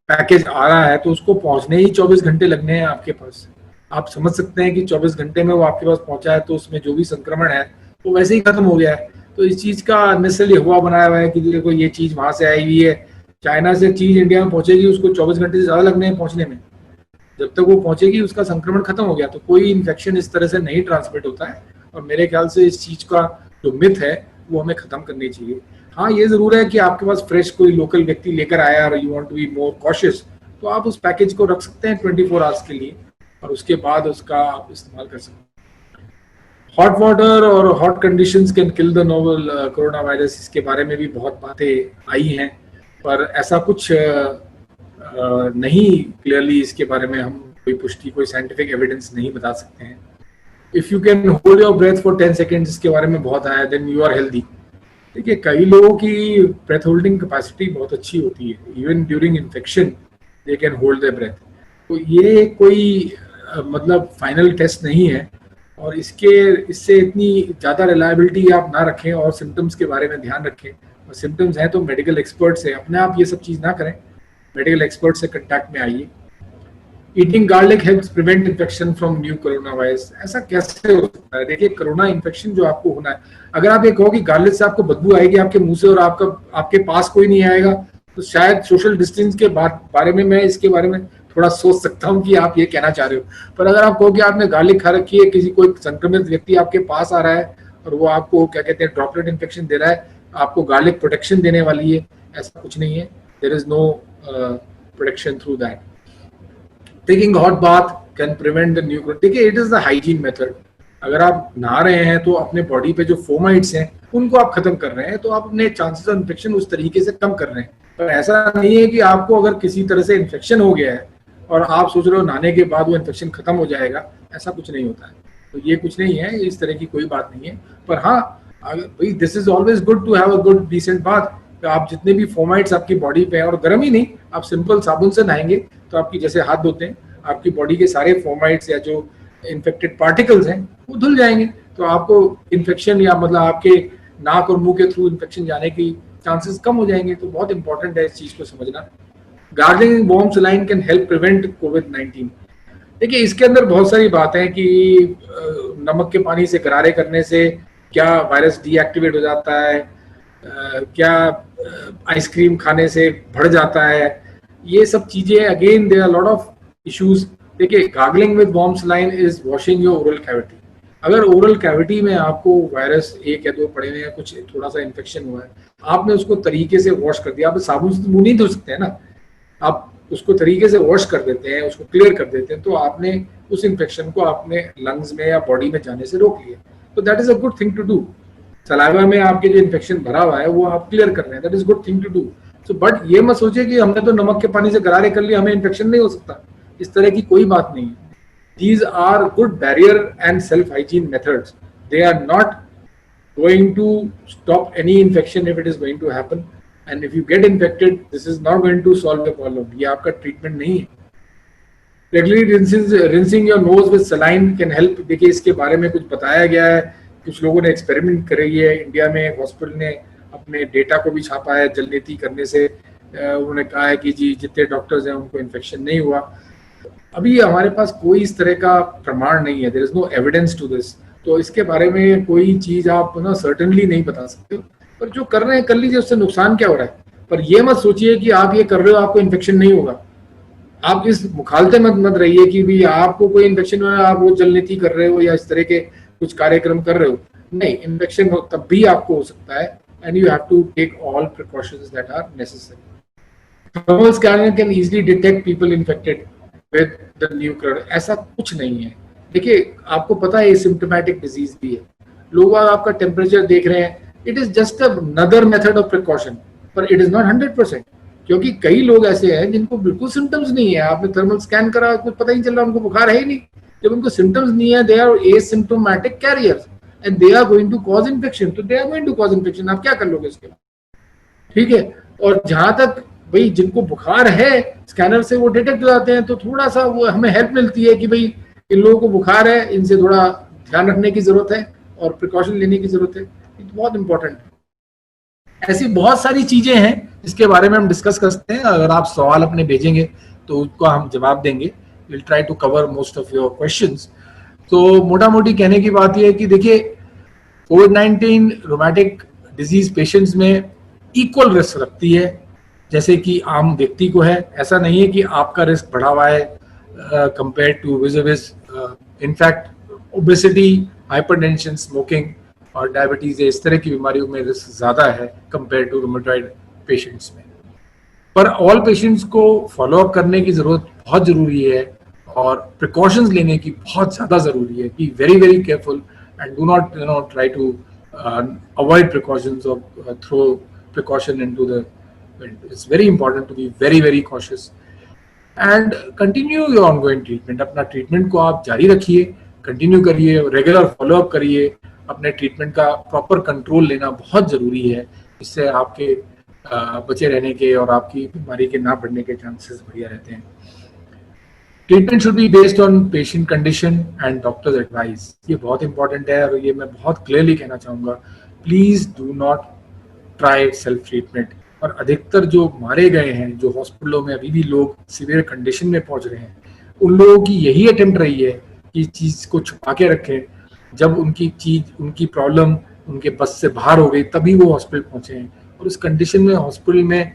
पैकेज आ रहा है तो उसको पहुंचने ही 24 घंटे लगने हैं आपके पास। आप समझ सकते हैं कि 24 घंटे में वो आपके पास पहुंचा है, तो उसमें जो भी संक्रमण है वो वैसे ही खत्म हो गया है। तो इस चीज का अननेसेसरी हुआ बनाया हुआ है कि देखो ये चीज वहां से आई हुई है, चाइना से चीज इंडिया में पहुंचेगी, उसको 24 घंटे से ज्यादा लगने हैं पहुंचने में। जब तक वो पहुंचेगी उसका संक्रमण खत्म हो गया। तो कोई इन्फेक्शन इस तरह से नहीं ट्रांसमिट होता है, और मेरे ख्याल से इस चीज का जो मिथ है वो हमें खत्म करनी चाहिए। हाँ, ये जरूर है कि आपके पास फ्रेश कोई लोकल व्यक्ति लेकर आया और you want to be more cautious, तो आप उस पैकेज को रख सकते हैं 24 आवर्स के लिए, और उसके बाद उसका आप इस्तेमाल कर सकते हैं। हॉट वाटर और hot conditions can kill the novel corona virus, इसके बारे में भी बहुत बातें आई हैं, पर ऐसा कुछ नहीं क्लियरली इसके बारे में हम कोई पुष्टि, कोई साइंटिफिक एविडेंस नहीं बता सकते हैं। If you can hold your breath for 10 seconds, इसके बारे में बहुत आया, देन यू आर हेल्दी। देखिए, कई लोगों की ब्रेथ होल्डिंग कैपेसिटी बहुत अच्छी होती है, even during infection they can hold their breath. तो ये कोई मतलब फाइनल टेस्ट नहीं है, और इससे इतनी ज़्यादा रिलायबिलिटी आप ना रखें, और सिम्टम्स के बारे में ध्यान रखें। और सिम्टम्स हैं तो मेडिकल एक्सपर्ट से, अपने आप ये सब चीज़ ना करें, मेडिकल एक्सपर्ट से कंटैक्ट में आइए। Eating garlic helps prevent infection from new corona virus, ऐसा कैसे हो सकता है? देखिए, कोरोना इन्फेक्शन जो आपको होना है, अगर आप ये कहो कि गार्लिक से आपको बदबू आएगी आपके मुंह से और आपके पास कोई नहीं आएगा, तो शायद सोशल डिस्टेंस के बारे में मैं इसके बारे में थोड़ा सोच सकता हूँ कि आप ये कहना चाह रहे हो। पर अगर आप कहो कि आपने गार्लिक खा रखी है, किसी कोई संक्रमित व्यक्ति आपके पास आ रहा है और वो आपको क्या कहते हैं ड्रॉपलेट इन्फेक्शन दे रहा है, आपको गार्लिक प्रोटेक्शन देने वाली है, ऐसा कुछ नहीं है। There is no protection through that. Taking hot bath can prevent the new. देखिए, it is the hygiene method. अगर आप नहा रहे हैं तो अपने बॉडी पे जो फोमाइट्स हैं उनको आप खत्म कर रहे हैं, तो आप अपने चांसेस ऑफ इन्फेक्शन उस तरीके से कम कर रहे हैं। पर ऐसा नहीं है कि आपको अगर किसी तरह से इन्फेक्शन हो गया है और आप सोच रहे हो नहाने के बाद वो इन्फेक्शन खत्म हो जाएगा, ऐसा कुछ नहीं होता है। तो ये कुछ नहीं है, इस तरह की कोई बात नहीं है। पर हाँ, भाई this is always good to have a good decent bath. तो आप जितने भी फोमाइट्स आपकी बॉडी पे हैं, और गर्म ही नहीं, आप सिंपल साबुन से नहाएंगे तो आपकी, जैसे हाथ धोते हैं, आपकी बॉडी के सारे फोमाइट्स या जो इन्फेक्टेड पार्टिकल्स हैं वो धुल जाएंगे, तो आपको इन्फेक्शन या मतलब आपके नाक और मुंह के थ्रू इन्फेक्शन जाने की चांसेस कम हो जाएंगे। तो बहुत इंपॉर्टेंट है इस चीज को समझना। Gargling warm saline can help prevent कोविड-19। देखिए इसके अंदर बहुत सारी बातें हैं कि नमक के पानी से गरारे करने से क्या वायरस डीएक्टिवेट हो जाता है, क्या आइसक्रीम खाने से बढ़ जाता है, ये सब चीजें again there are lot of issues. देखिए gargling with warm saline is washing your oral cavity. अगर ओरल कैविटी में आपको वायरस 1 या 2 पड़े हुए हैं, कुछ थोड़ा सा इन्फेक्शन हुआ है, आपने उसको तरीके से वॉश कर दिया। आप साबुन से मुंह नहीं धो सकते हैं ना, आप उसको तरीके से वॉश कर देते हैं, उसको क्लियर कर देते हैं, तो आपने उस इन्फेक्शन को अपने लंग्स में या बॉडी में जाने से रोक लिया। तो that is a good thing to do. Saliva में आपके जो इन्फेक्शन भरा हुआ है वो आप क्लियर कर रहे हैं, that is good thing to do. So but ये मत सोचिए कि हमने तो नमक के पानी से गरारे कर लिया, हमें इन्फेक्शन नहीं हो सकता, इस तरह की कोई बात नहीं है। These are good barrier and self-hygiene methods. They are not going to stop any infection if it is going to happen. And if you get infected, this is not going to solve the problem. ये आपका treatment नहीं है। Regularly rinsing your nose with saline can help. देखिए इसके बारे में कुछ बताया गया है, कुछ लोगों ने एक्सपेरिमेंट करी है। इंडिया में एक हॉस्पिटल ने अपने डेटा को भी छापा है, जल नीति करने से उन्होंने कहा है कि जी जितने डॉक्टर्स हैं उनको इन्फेक्शन नहीं हुआ। अभी हमारे पास कोई इस तरह का प्रमाण नहीं है, there is no evidence to this. तो इसके बारे में कोई चीज आप ना सर्टेनली नहीं बता सकते, पर जो कर रहे हैं कर लीजिए, उससे नुकसान क्या हो रहा है। पर ये मत सोचिए कि आप ये कर रहे हो आपको इन्फेक्शन नहीं होगा। आप इस मुखालते मत रहिए कि भी आपको कोई इन्फेक्शन हो, आप वो जल नीति कर रहे हो या इस तरह के कुछ कार्यक्रम कर रहे हो। नहीं, इन्फेक्शन तब भी आपको हो सकता है, and you have to take all precautions that are necessary. Thermal scanner can easily detect people infected with the new crowd। ऐसा कुछ नहीं है। देखिए आपको पता है सिम्टोमेटिक डिजीज भी है, लोग आपका टेम्परेचर देख रहे हैं, it is just another method of precaution, पर इट इज नॉट 100%, क्योंकि कई लोग ऐसे हैं जिनको बिल्कुल सिम्टम्स नहीं है। आपने थर्मल स्कैन करा, कुछ पता ही नहीं चल रहा, उनको बुखार है ही नहीं। जब उनको सिम्टम्स नहीं है, they are asymptomatic carriers and they are going to cause infection, तो they are going to cause infection. आप क्या कर लोगे इसके बाद, ठीक है। और जहां तक भाई जिनको बुखार है स्कैनर से वो डिटेक्ट हो जाते हैं, तो थोड़ा सा वो हमें हेल्प मिलती है कि भाई इन लोगों को बुखार है, इनसे थोड़ा ध्यान रखने की जरूरत है और प्रिकॉशन लेने की जरूरत है। ये तो बहुत इंपॉर्टेंट है। ऐसी बहुत सारी चीजें हैं जिसके बारे में हम डिस्कस कर सकते हैं। अगर आप सवाल अपने भेजेंगे तो उसको हम जवाब देंगे। Will try to cover most of your questions. तो मोटा मोटी कहने की बात यह है कि देखिए कोविड-19 रोमैटिक डिजीज पेशेंट्स में इक्वल रिस्क रखती है जैसे कि आम व्यक्ति को है। ऐसा नहीं है कि आपका रिस्क बढ़ा हुआ है compare to with. In fact obesity, hypertension, smoking और डायबिटीज इस तरह की बीमारियों में रिस्क ज्यादा है कंपेयर टू रूमेटॉइड पेशेंट्स में। पर ऑल पेशेंट्स को फॉलोअप करने की जरूरत बहुत जरूरी है और प्रिकॉशंस लेने की बहुत ज्यादा जरूरी है। Be very very careful and do not try to avoid precautions or throw precaution into the It's very important to be very very cautious and continue your ongoing treatment। अपना ट्रीटमेंट को आप जारी रखिए, कंटिन्यू करिए, regular follow up करिए। अपने treatment का proper control लेना बहुत जरूरी है, इससे आपके बचे रहने के और आपकी बीमारी के ना बढ़ने के चांसेस बढ़िया रहते हैं। Treatment should be based on patient condition and doctors advice. ये बहुत इंपॉर्टेंट है और ये मैं बहुत क्लियरली कहना चाहूँगा, please do not try self treatment. और अधिकतर जो मारे गए हैं, जो हॉस्पिटलों में अभी भी लोग सीवियर कंडीशन में पहुंच रहे हैं, उन लोगों की यही अटेम्प्ट रही है कि चीज को छुपा के रखें। जब उनकी प्रॉब्लम उनके बस से बाहर हो गई तभी वो हॉस्पिटल पहुंचे हैं, और उस कंडीशन में हॉस्पिटल में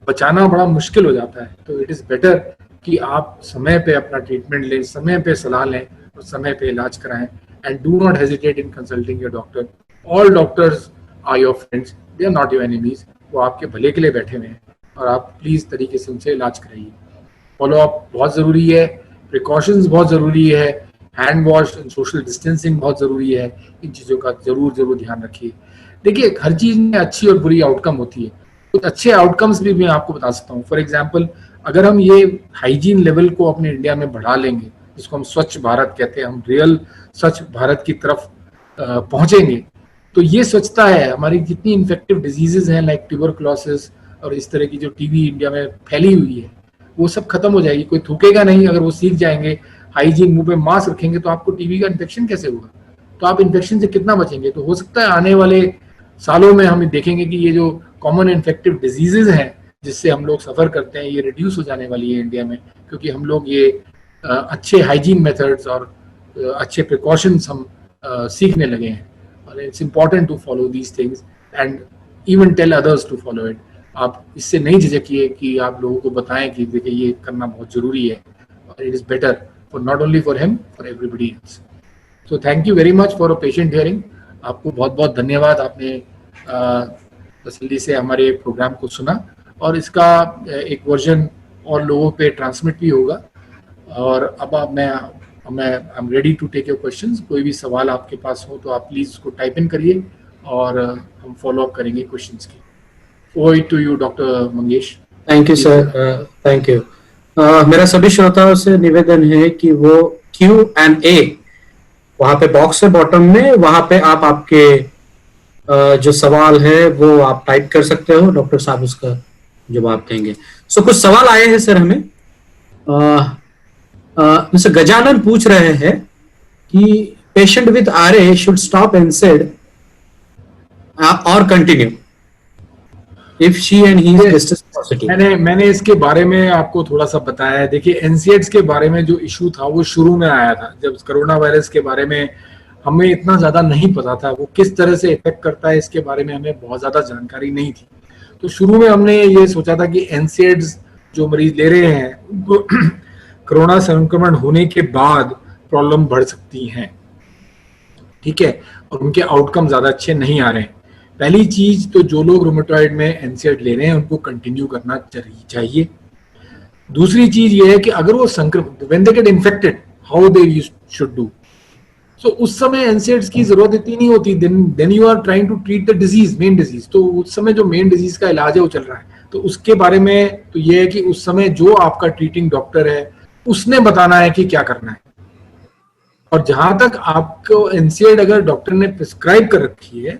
बचाना बड़ा मुश्किल हो जाता है। तो इट इज बेटर कि आप समय पे अपना ट्रीटमेंट लें, समय पे सलाह लें और समय पे इलाज कराएं। And do not hesitate in consulting your doctor. All doctors are your friends, they are not your enemies. वो आपके भले के लिए बैठे हुए हैं और आप प्लीज तरीके से उनसे इलाज कराइए। फॉलो अप बहुत जरूरी है, प्रिकॉशंस बहुत जरूरी है, hand wash and social distancing बहुत जरूरी है। इन चीजों का जरूर ध्यान रखिए। देखिए हर चीज में अच्छी और बुरी आउटकम होती है, कुछ अच्छे आउटकम्स भी मैं आपको बता सकता हूँ। फॉर एग्जाम्पल, अगर हम ये हाइजीन लेवल को अपने इंडिया में बढ़ा लेंगे, जिसको हम स्वच्छ भारत कहते हैं, हम रियल स्वच्छ भारत की तरफ पहुंचेंगे, तो ये स्वच्छता है, हमारी जितनी इन्फेक्टिव डिजीजेज हैं लाइक ट्यूबरकुलोसिस और इस तरह की जो टीबी इंडिया में फैली हुई है, वो सब खत्म हो जाएगी। कोई थूकेगा नहीं अगर वो सीख जाएंगे हाइजीन, मुंह पे मास्क रखेंगे, तो आपको टीबी का इन्फेक्शन कैसे होगा? तो आप इन्फेक्शन से कितना बचेंगे? तो हो सकता है आने वाले सालों में हम देखेंगे कि ये जो कॉमन इन्फेक्टिव डिजीजेज हैं जिससे हम लोग सफर करते हैं, ये रिड्यूस हो जाने वाली है इंडिया में, क्योंकि हम लोग ये अच्छे हाइजीन मेथड्स और अच्छे प्रिकॉशंस हम सीखने लगे हैं। और it's important to follow these things and even tell others to follow it. आप इससे नहीं झिझकिए कि आप लोगों को बताएं कि देखिए ये करना बहुत जरूरी है, और it is better for not only for him, for everybody else. So thank you very much for a patient hearing. आपको बहुत बहुत धन्यवाद, आपने तसल्ली से हमारे प्रोग्राम को सुना, और इसका एक वर्जन और लोगों पे ट्रांसमिट भी होगा। और अब मैं I am ready to take your questions. कोई भी सवाल आपके पास हो तो आप प्लीज उसको टाइप इन करिए और हम फॉलो अप करेंगे क्वेश्चंस की। Over to you doctor Mangesh. Thank you sir, thank you. मेरा सभी श्रोताओं से निवेदन है कि वो Q&A वहां पे बॉक्स है बॉटम में, वहां पे आप आपके जो सवाल है वो आप टाइप कर सकते हो, डॉक्टर साहब उसका जवाब देंगे। सो कुछ सवाल आए हैं सर हमें। मिस्टर गजानन पूछ रहे हैं कि patient with RA should stop NSAID और continue if she and he is tested positive। मैंने इसके बारे में आपको थोड़ा सा बताया है। देखिए NSAIDs के बारे में जो इशू था वो शुरू में आया था, जब कोरोना वायरस के बारे में हमें इतना ज्यादा नहीं पता था, वो किस तरह से इफेक्ट करता है इसके बारे में हमें बहुत ज्यादा जानकारी नहीं थी। तो शुरू में हमने ये सोचा था कि NSAIDs जो मरीज ले रहे हैं उनको कोरोना संक्रमण होने के बाद प्रॉब्लम बढ़ सकती हैं, ठीक है, और उनके आउटकम ज्यादा अच्छे नहीं आ रहे हैं। पहली चीज तो जो लोग रूमेटॉइड में NSAID ले रहे हैं उनको कंटिन्यू करना चाहिए। दूसरी चीज ये है कि अगर वो संक्रमित, when they get infected, how they should do. So उस समय NSAIDs की जरूरत इतनी नहीं होती, then you are trying to treat the disease, main disease. तो उस समय जो मेन डिजीज का इलाज है वो चल रहा है, तो उसके बारे में तो ये है कि उस समय जो आपका ट्रीटिंग डॉक्टर है उसने बताना है कि क्या करना है। और जहां तक आपको NSAID अगर डॉक्टर ने प्रिस्क्राइब कर रखी है,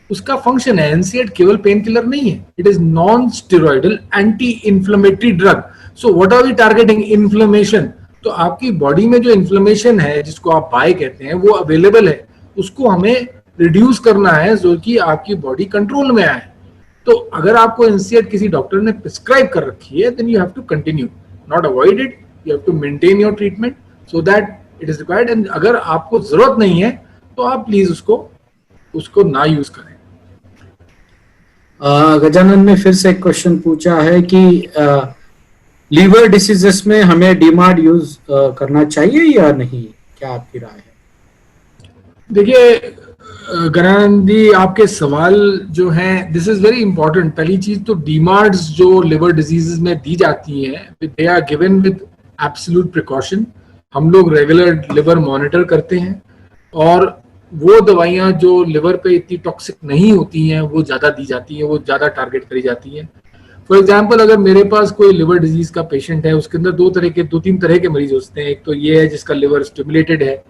उसका फंक्शन है, NSAID केवल पेन किलर नहीं है, it is non steroidal anti inflammatory drug. So what are we targeting? Inflammation. तो आपकी बॉडी में जो इन्फ्लेमेशन है जिसको आप बाय कहते हैं वो अवेलेबल है, उसको हमें रिड्यूस करना है जो कि आपकी बॉडी कंट्रोल में आए। तो अगर आपको NSAID किसी डॉक्टर ने प्रिस्क्राइब कर रखी है, then you have to continue, not avoid it, you have to maintain your treatment so that it is required. And अगर आपको जरूरत नहीं है तो आप प्लीज उसको ना यूज करें। गजानन ने फिर से एक क्वेश्चन पूछा है कि लीवर डिसीजेस में हमें DMARD यूज करना चाहिए या नहीं, क्या आपकी राय है? देखिए गजानंदी, आपके सवाल जो हैं दिस इज वेरी इंपॉर्टेंट। पहली चीज तो DMARDs जो लिवर डिजीजेस में दी जाती हैं, they are given with absolute precaution. हम लोग रेगुलर लिवर मॉनिटर करते हैं, और वो दवाइयां जो लिवर पे इतनी टॉक्सिक नहीं होती हैं वो ज्यादा दी जाती हैं, वो ज्यादा टारगेट करी जाती हैं। फॉर एग्जाम्पल, अगर मेरे पास कोई लिवर डिजीज का पेशेंट है, उसके अंदर दो तीन तरह के मरीज होते हैं। एक तो ये है जिसका लिवर स्टिमुलेटेड है,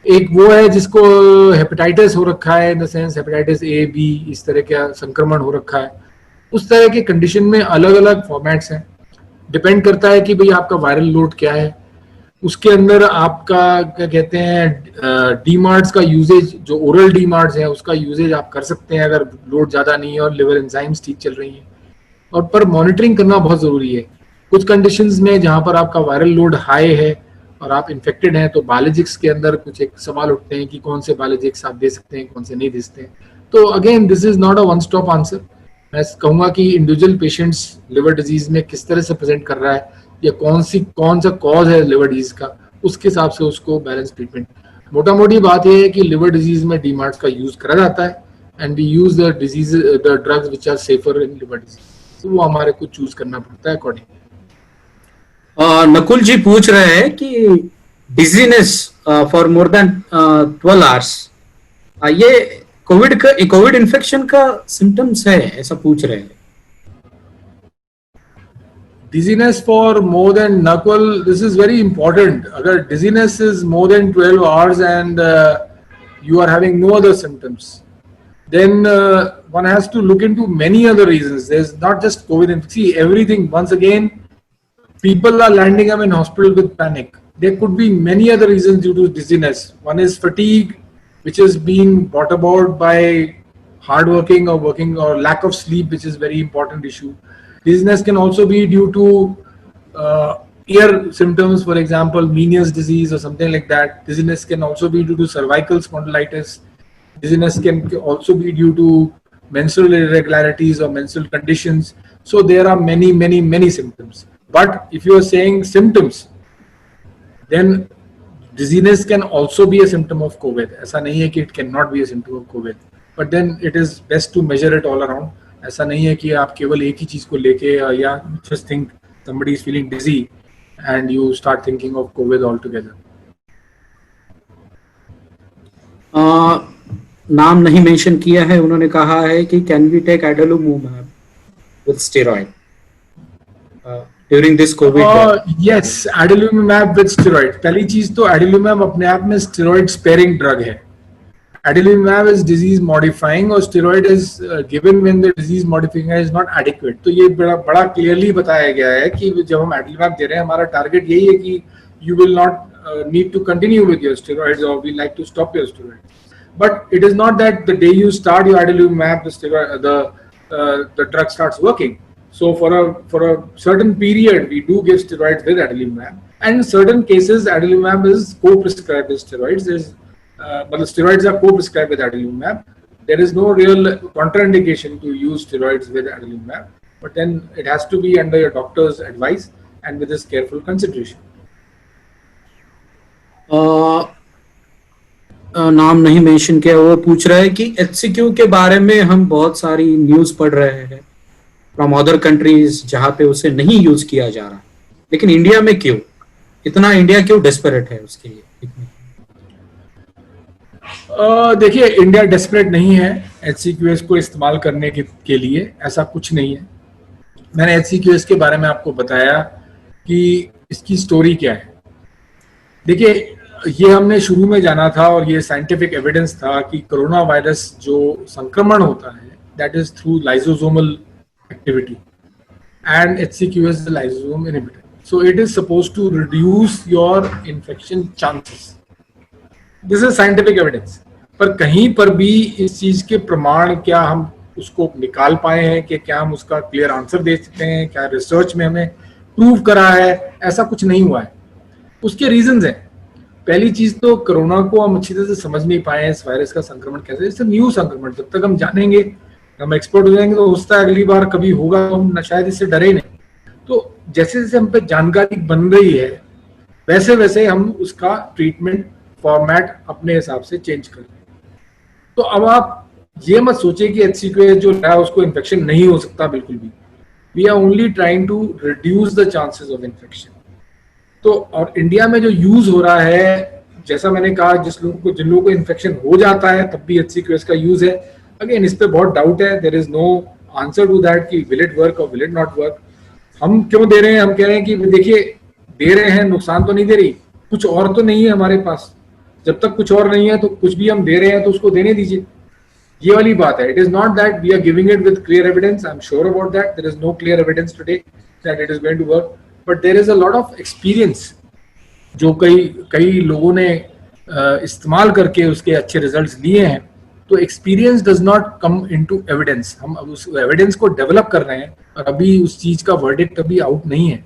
एक वो है जिसको हेपेटाइटिस हो रखा है, in the sense hepatitis A, B इस तरह का संक्रमण हो रखा है। उस तरह के कंडीशन में अलग अलग फॉर्मेट्स हैं, डिपेंड करता है कि भाई आपका वायरल लोड क्या है। उसके अंदर आपका क्या कहते हैं DMARDs का यूजेज, जो ओरल DMARDs है उसका यूजेज आप कर सकते हैं अगर लोड ज्यादा नहीं है और लिवर एंजाइम्स ठीक चल रही हैं। और पर मॉनिटरिंग करना बहुत जरूरी है। कुछ कंडीशंस में जहां पर आपका वायरल लोड हाई है और आप इन्फेक्टेड हैं, तो बायोलॉजिक्स के अंदर कुछ एक सवाल उठते हैं कि कौन से बायोलॉजिक्स आप दे सकते हैं, कौन से नहीं दे सकते हैं। तो again this is not a one stop answer. मैं कहूंगा कि इंडिविजुअल पेशेंट्स लिवर डिजीज में किस तरह से प्रेजेंट कर रहा है या कौन सा कॉज है लिवर डिजीज का, उसके हिसाब से उसको बैलेंस ट्रीटमेंट। मोटा मोटी बात यह है कि लिवर डिजीज में DMARDs का यूज करा जाता है, and we use the drugs which are safer in liver disease. तो वो हमारे को चूज करना पड़ता है अकॉर्डिंग। नकुल जी पूछ रहे हैं कि dizziness for more than 12 hours, ये कोविड इन्फेक्शन का सिम्टम्स है, ऐसा पूछ रहे हैं। Dizziness for more than Naqul, this is very important. अगर dizziness is more than 12 hours and you are having no other symptoms, then one has to look into many other reasons. There's not just COVID. See, everything, once again, people are landing up in hospital with panic. there could be many other reasons due to dizziness. One is fatigue, which is being brought about by hard working or working, or lack of sleep, which is very important issue. Dizziness can also be due to ear symptoms, for example, Meniere's disease or something like that. Dizziness can also be due to cervical spondylitis. Dizziness can also be due to menstrual irregularities or menstrual conditions. So there are many symptoms. But if you are saying symptoms, then dizziness can also be a symptom of COVID. ऐसा नहीं है कि it cannot be a symptom of COVID. But then it is best to measure it all around. ऐसा नहीं है कि आप केवल एक ही चीज को लेके या just think somebody is feeling dizzy and you start thinking of COVID altogether. नाम नहीं मेंशन किया है, उन्होंने कहा है कि can we take adalimumab with steroid during this COVID? Yes, adalimumab with steroid. पहली चीज तो एडुलुमुब अपने आप में स्टेरॉइड स्पेयरिंग ड्रग है. Adalimumab is disease modifying और steroid is given when the disease modifying is not adequate. तो ये बड़ा clearly बताया गया है कि जब हम adalimumab दे रहे हैं, हमारा target यही है कि you will not need to continue with your steroids or we like to stop your steroids. But it is not that the day you start your adalimumab, the drug starts working. So for a certain period, we do give steroids with adalimumab, and in certain cases, adalimumab is co-prescribed with steroids. But the steroids are co-prescribed with adalimumab. There is no real contraindication to use steroids with adalimumab, but then it has to be under your doctor's advice and with his careful consideration. नाम नहीं mention किया, वो पूछ रहा है कि HCQ के बारे में हम बहुत सारी न्यूज पढ़ रहे हैं फ्रॉम अदर कंट्रीज जहां पे उसे नहीं यूज किया जा रहा, लेकिन इंडिया में क्यों इतना, इंडिया क्यों डेस्परेट है उसके लिए? देखिए, इंडिया डेस्परेट नहीं है HCQS को इस्तेमाल करने के लिए, ऐसा कुछ नहीं है. मैंने HCQS के बारे में आपको बताया कि इसकी स्टोरी क्या है. देखिए, ये हमने शुरू में जाना था और ये साइंटिफिक एविडेंस था कि कोरोना वायरस जो संक्रमण होता है that is through lysosomal activity and HCQS is lysosome inhibitor. So it is supposed to reduce your infection chances. This is scientific evidence. पर कहीं पर भी इस चीज के प्रमाण क्या हम उसको निकाल पाए हैं कि क्या हम उसका क्लियर आंसर दे सकते हैं, क्या रिसर्च में हमें प्रूव करा है? ऐसा कुछ नहीं हुआ है. उसके रीजंस हैं. पहली चीज तो कोरोना को हम अच्छी तरह से समझ नहीं पाए हैं, इस वायरस का संक्रमण कैसे. इट्स न्यू संक्रमण. जब तक हम जानेंगे, हम एक्सपर्ट हो जाएंगे, तो हो सकता है अगली बार कभी होगा तो हम शायद इससे डरे नहीं. तो जैसे जैसे हम पे जानकारी बन रही है, वैसे वैसे हम उसका ट्रीटमेंट फॉर्मेट अपने हिसाब से चेंज कर रहे हैं. तो अब आप ये मत सोचिए कि HCQS जो है उसको इन्फेक्शन नहीं हो सकता, बिल्कुल भी. We are only trying to reduce the chances of infection. तो और इंडिया में जो यूज हो रहा है, जैसा मैंने कहा, जिन लोगों को इन्फेक्शन हो जाता है तब भी HCQS का यूज है. अगेन इस पे बहुत डाउट है. There is no answer to that कि विल इट वर्क और विल इट नॉट वर्क. हम क्यों दे रहे हैं? हम कह रहे हैं कि देखिए, दे रहे हैं, नुकसान तो नहीं दे रही, कुछ और तो नहीं है हमारे पास. जब तक कुछ और नहीं है तो कुछ भी हम दे रहे हैं तो उसको देने दीजिए. ये वाली बात है. It is not that we are giving it with clear evidence. I am sure about that. There is no clear evidence today that it is going to work, but there is a lot of experience जो कई लोगों ने इस्तेमाल करके उसके अच्छे results लिए हैं. तो experience does not come into evidence. हम अब उस एविडेंस को डेवलप कर रहे हैं और अभी उस चीज का वर्डिक्ट अभी आउट नहीं है.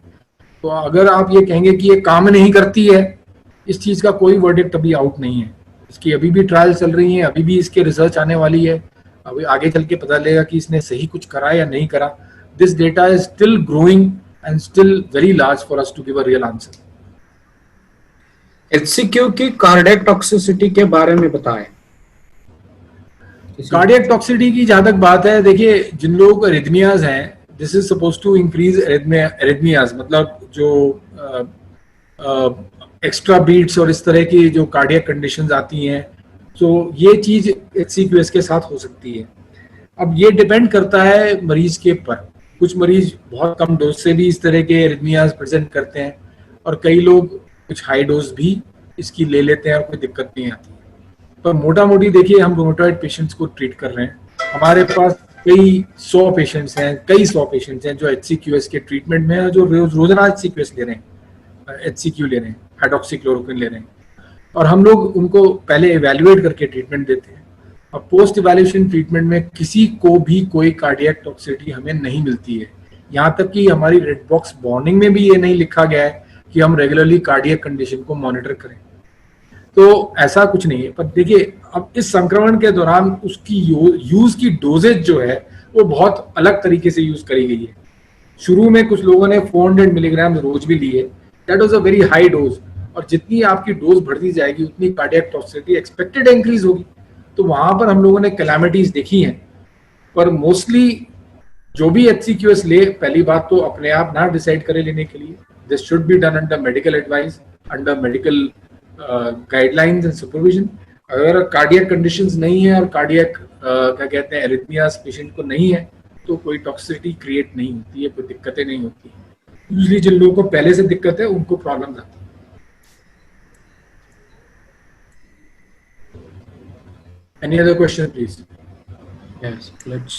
तो अगर आप ये कहेंगे कि ये काम नहीं करती है, इस चीज का कोई वर्डिक्ट अभी आउट नहीं है. इसकी अभी भी ट्रायल चल रही है, अभी भी इसके रिसर्च आने वाली है. अभी आगे चल के पता लगेगा कि इसने सही कुछ करा या नहीं करा. This data is still growing and still very large for us to give a real answer. HCQ की कार्डियक टॉक्सिसिटी के बारे में बताएं. कार्डियक टॉक्सिसिटी की जहां तक बात है, देखिए, जिन लोगों को एरिथमियाज हैं, this is suppose to increase arrhythmias, मतलब जो एक्स्ट्रा बीट्स और इस तरह की जो कार्डियक कंडीशंस आती हैं. तो ये चीज HCQS के साथ हो सकती है. अब ये डिपेंड करता है मरीज के पर. कुछ मरीज बहुत कम डोज से भी इस तरह के एरिथमियाज प्रेजेंट करते हैं और कई लोग कुछ हाई डोज भी इसकी ले लेते हैं और कोई दिक्कत नहीं आती. पर मोटा मोटी देखिए, हम रूमेटॉइड पेशेंट्स को ट्रीट कर रहे हैं. हमारे पास कई सौ पेशेंट्स हैं जो HCQS के ट्रीटमेंट में हैं, जो रोजाना HCQS ले रहे हैं, HCQ ले रहे हैं, हाइड्रोक्सीक्लोरोक्विन ले रहे हैं, और हम लोग उनको पहले इवेल्युएट करके ट्रीटमेंट देते हैं। और पोस्ट इवैल्यूएशन ट्रीटमेंट में किसी को भी कोई कार्डियक टॉक्सिसिटी हमें नहीं मिलती है। यहाँ तक कि हमारी रेड बॉक्स वार्निंग में भी ये नहीं लिखा गया है कि हम रेगुलरली कार्डियक कंडीशन को मॉनिटर करें, तो ऐसा कुछ नहीं है। पर देखिए, अब इस संक्रमण के दौरान उसकी यूज की डोजेज जो है वो बहुत अलग तरीके से यूज करी गई है। शुरू में कुछ लोगों ने 400 मिलीग्राम रोज भी ली है, that was a very high dose, और जितनी आपकी डोज बढ़ती जाएगी उतनी कार्डियक टॉक्सिसिटी एक्सपेक्टेड इंक्रीज होगी। तो वहां पर हम लोगों ने कैलामिटीज देखी हैं, पर मोस्टली जो भी HCQS ले, पहली बात तो अपने आप ना डिसाइड करे लेने के लिए, this should be done under medical advice, under medical guidelines and supervision. अगर कार्डियक कंडीशंस नहीं है और कार्डियक क्या कहते हैं एरिथमियास पेशेंट को नहीं है, तो कोई टॉक्सिसिटी क्रिएट नहीं होती है, कोई दिक्कतें नहीं होती है। यूजली जिन लोगों को पहले से दिक्कत है उनको प्रॉब्लम आती है। Any other question, please? Yes, let's.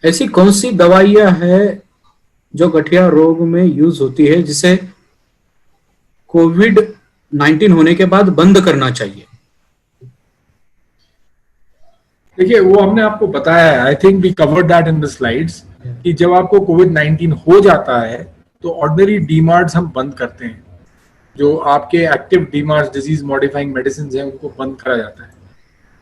ऐसी कौन सी दवाइयां हैं जो गठिया रोग में यूज होती है जिसे कोविड-19 होने के बाद बंद करना चाहिए? देखिए, वो हमने आपको बताया है, I think we covered that in the slides, कि जब आपको कोविड-19 हो जाता है तो ऑर्डिनरी डीमार्ट्स हम बंद करते हैं। जो आपके एक्टिव डीमार्ट्स, डिजीज मॉडिफाइंग मेडिसिन हैं, उनको बंद करा जाता है।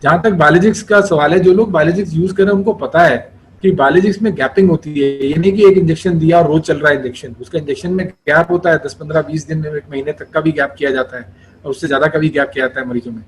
जहां तक बायोलॉजिक्स का सवाल है, जो लोग बायोलॉजिक्स यूज कर रहे हैं उनको पता है कि बायोलॉजिक्स में गैपिंग होती है। ये नहीं कि एक इंजेक्शन दिया और रोज चल रहा है इंजेक्शन, उसका इंजेक्शन में गैप होता है, 10, 15, 20 दिन में, 1 महीने तक का भी गैप किया जाता है, और उससे ज्यादा का भी गैप किया जाता है मरीजों में।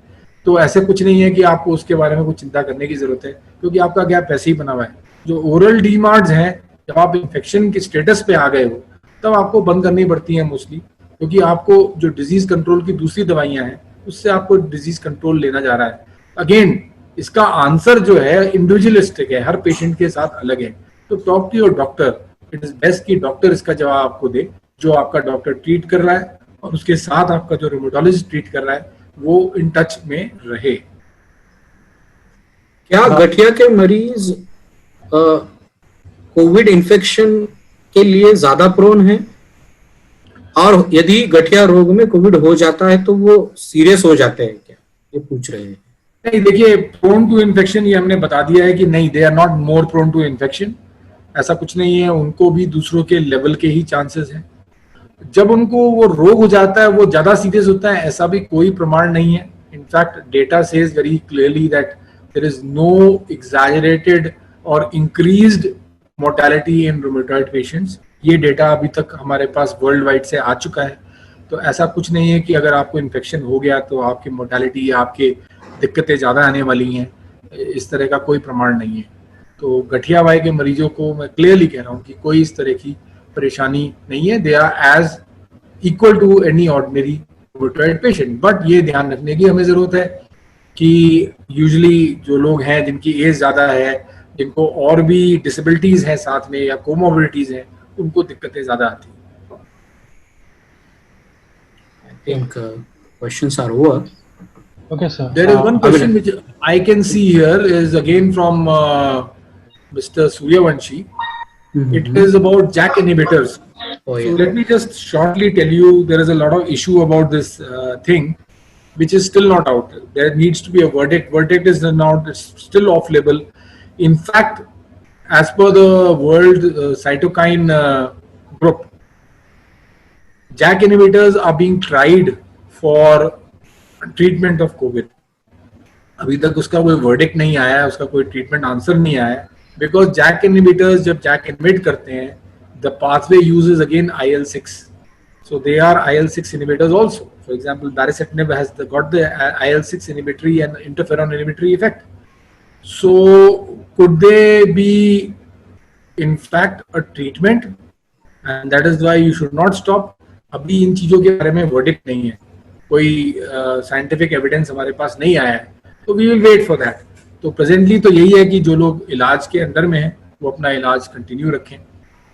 तो ऐसे कुछ नहीं है कि आपको उसके बारे में कुछ चिंता करने की जरूरत है, क्योंकि आपका गैप ऐसे ही बना हुआ है। जो ओरल डीमार्ट्स हैं, जब आप इन्फेक्शन के स्टेटस पे आ गए हो तब आपको बंद करनी पड़ती है मोस्टली, क्योंकि आपको जो डिजीज कंट्रोल की दूसरी दवाइयां हैं उससे आपको डिजीज कंट्रोल लेना जा रहा है। अगेन, इसका आंसर जो है इंडिविजुअलिस्टिक है, हर पेशेंट के साथ अलग है। तो talk to your doctor, it is best कि डॉक्टर इसका जवाब आपको दे, जो आपका डॉक्टर ट्रीट कर रहा है, और उसके साथ आपका जो रोमेटोलॉजिस्ट ट्रीट कर रहा है वो इन टच में रहे। क्या गठिया के मरीज कोविड इन्फेक्शन के लिए ज्यादा प्रोन है? और यदि गठिया रोग में कोविड हो जाता है तो वो सीरियस हो जाते हैं क्या, ये पूछ रहे हैं। नहीं, देखिए, प्रोन टू इन्फेक्शन ये हमने बता दिया है कि नहीं, they are not more prone to infection, ऐसा कुछ नहीं है। उनको भी दूसरों के लेवल के ही चांसेस हैं। जब उनको वो रोग हो जाता है वो ज्यादा सीरियस होता है, ऐसा भी कोई प्रमाण नहीं है। In fact data says very clearly that there is no exaggerated or increased mortality in rheumatoid patients. ये डेटा अभी तक हमारे पास वर्ल्ड वाइड से आ चुका है। तो ऐसा कुछ नहीं है कि अगर आपको इन्फेक्शन हो गया तो आपकी मोर्टेलिटी या आपके दिक्कतें ज़्यादा आने वाली हैं, इस तरह का कोई प्रमाण नहीं है। तो गठिया वाई के मरीजों को मैं क्लियरली कह रहा हूँ कि कोई इस तरह की परेशानी नहीं है। They are as equal to any ordinary rheumatoid patient. But ये ध्यान रखने की हमें ज़रूरत है कि यूजुअली जो लोग हैं जिनकी एज ज़्यादा है, जिनको और भी डिसेबिलिटीज़ हैं साथ में या कोमोबिलिटीज़ हैं, उनको दिक्कतें ज़्यादा आती हैं। I think questions are over. Okay, sir. There is one question which I can see here is again from Mr. Suryavanshi. It is about JAK inhibitors. Oh, yeah. So let me just shortly tell you, there is a lot of issue about this thing, which is still not out. There needs to be a verdict. Verdict is not, it's still off label. In fact, as per the World Cytokine Group, JAK inhibitors are being tried for treatment of Covid. अभी तक उसका कोई verdict नहीं आया है, उसका कोई treatment answer नहीं आया है, बिकॉज जैक इनहिबिटर्स जब जैक इनहिबिट करते हैं, the pathway uses again IL-6, so they are IL-6 inhibitors also. For example, baricitinib has got the IL-6 inhibitory and interferon inhibitory effect. So could they be in fact a treatment, and that is why you should not stop. अभी इन चीजों के बारे में verdict नहीं है, कोई scientific evidence हमारे पास नहीं आया है, तो we will wait for that. तो प्रेजेंटली तो यही है कि जो लोग इलाज के अंदर में हैं वो अपना इलाज कंटिन्यू रखें,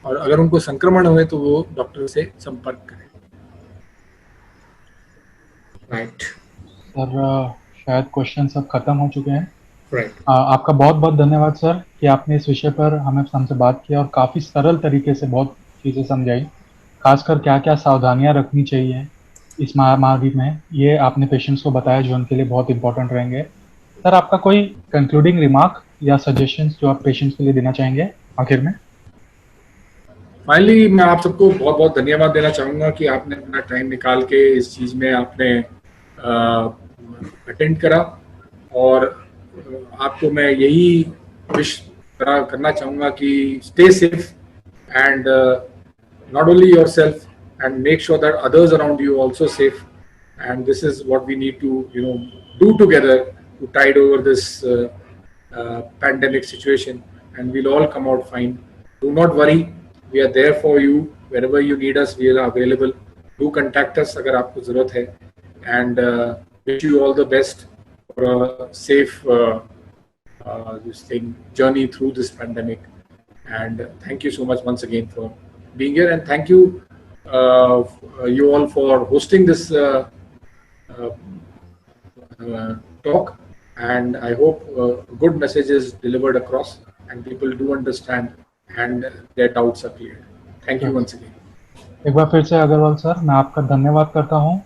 और अगर उनको संक्रमण हुए तो वो डॉक्टर से संपर्क करें। राइट सर, शायद क्वेश्चन सब खत्म हो चुके हैं। राइट। आपका बहुत बहुत धन्यवाद सर कि आपने इस विषय पर हमसे बात किया और काफ़ी सरल तरीके से बहुत चीज़ें समझाई, खासकर क्या क्या सावधानियां रखनी चाहिए इस महामारी में, ये आपने पेशेंट्स को बताया जो उनके लिए बहुत इंपॉर्टेंट रहेंगे। सर आपका कोई कंक्लूडिंग रिमार्क या सजेशंस जो आप पेशेंट्स के लिए देना चाहेंगे आखिर में? फाइनली मैं आप सबको बहुत बहुत धन्यवाद देना चाहूँगा कि आपने अपना टाइम निकाल के इस चीज़ में आपने अटेंड करा, और आपको मैं यही विश करना चाहूँगा कि stay safe and not only yourself, and make sure that others around you also safe. And this is what we need to do together to tide over this pandemic situation, and we'll all come out fine. Do not worry, we are there for you. Wherever you need us, we are available. Do contact us अगर आपको ज़रूरत है, and wish you all the best for a safe journey through this pandemic. And thank you so much once again for being here, and thank you you all for hosting this talk, and I hope good message is delivered across and people do understand and their doubts are cleared. Thank you once again. एक बार फिर से Agarwal sir, मैं आपका धन्यवाद करता हूं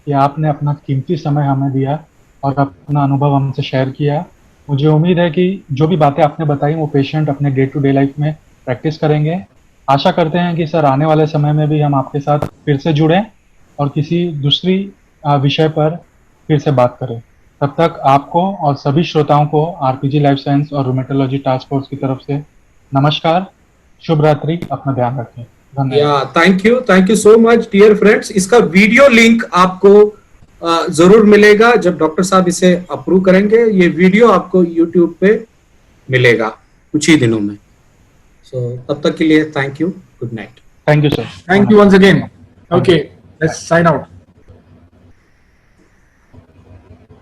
कि आपने अपना कीमती समय हमें दिया और अपना अनुभव हमसे शेयर किया। मुझे उम्मीद है कि जो भी बातें आपने बताई वो पेशेंट अपने डे टू डे लाइफ में प्रैक्टिस करेंगे। आशा करते हैं कि सर आने वाले समय में भी हम आपके साथ फिर से जुड़ें और किसी दूसरी विषय पर फिर से बात करें। तब तक आपको और सभी श्रोताओं को आरपीजी लाइफ साइंस और रूमेटोलॉजी टास्क फोर्स की तरफ से नमस्कार, शुभ रात्रि, अपना ध्यान रखें। धन्यवाद। Thank you so much dear friends. इसका वीडियो लिंक आपको जरूर मिलेगा जब डॉक्टर साहब इसे अप्रूव करेंगे। ये वीडियो आपको यूट्यूब पे मिलेगा कुछ ही दिनों में। तब तक के लिए thank you, good night. Thank you sir. Thank you once again. Okay, let's sign out.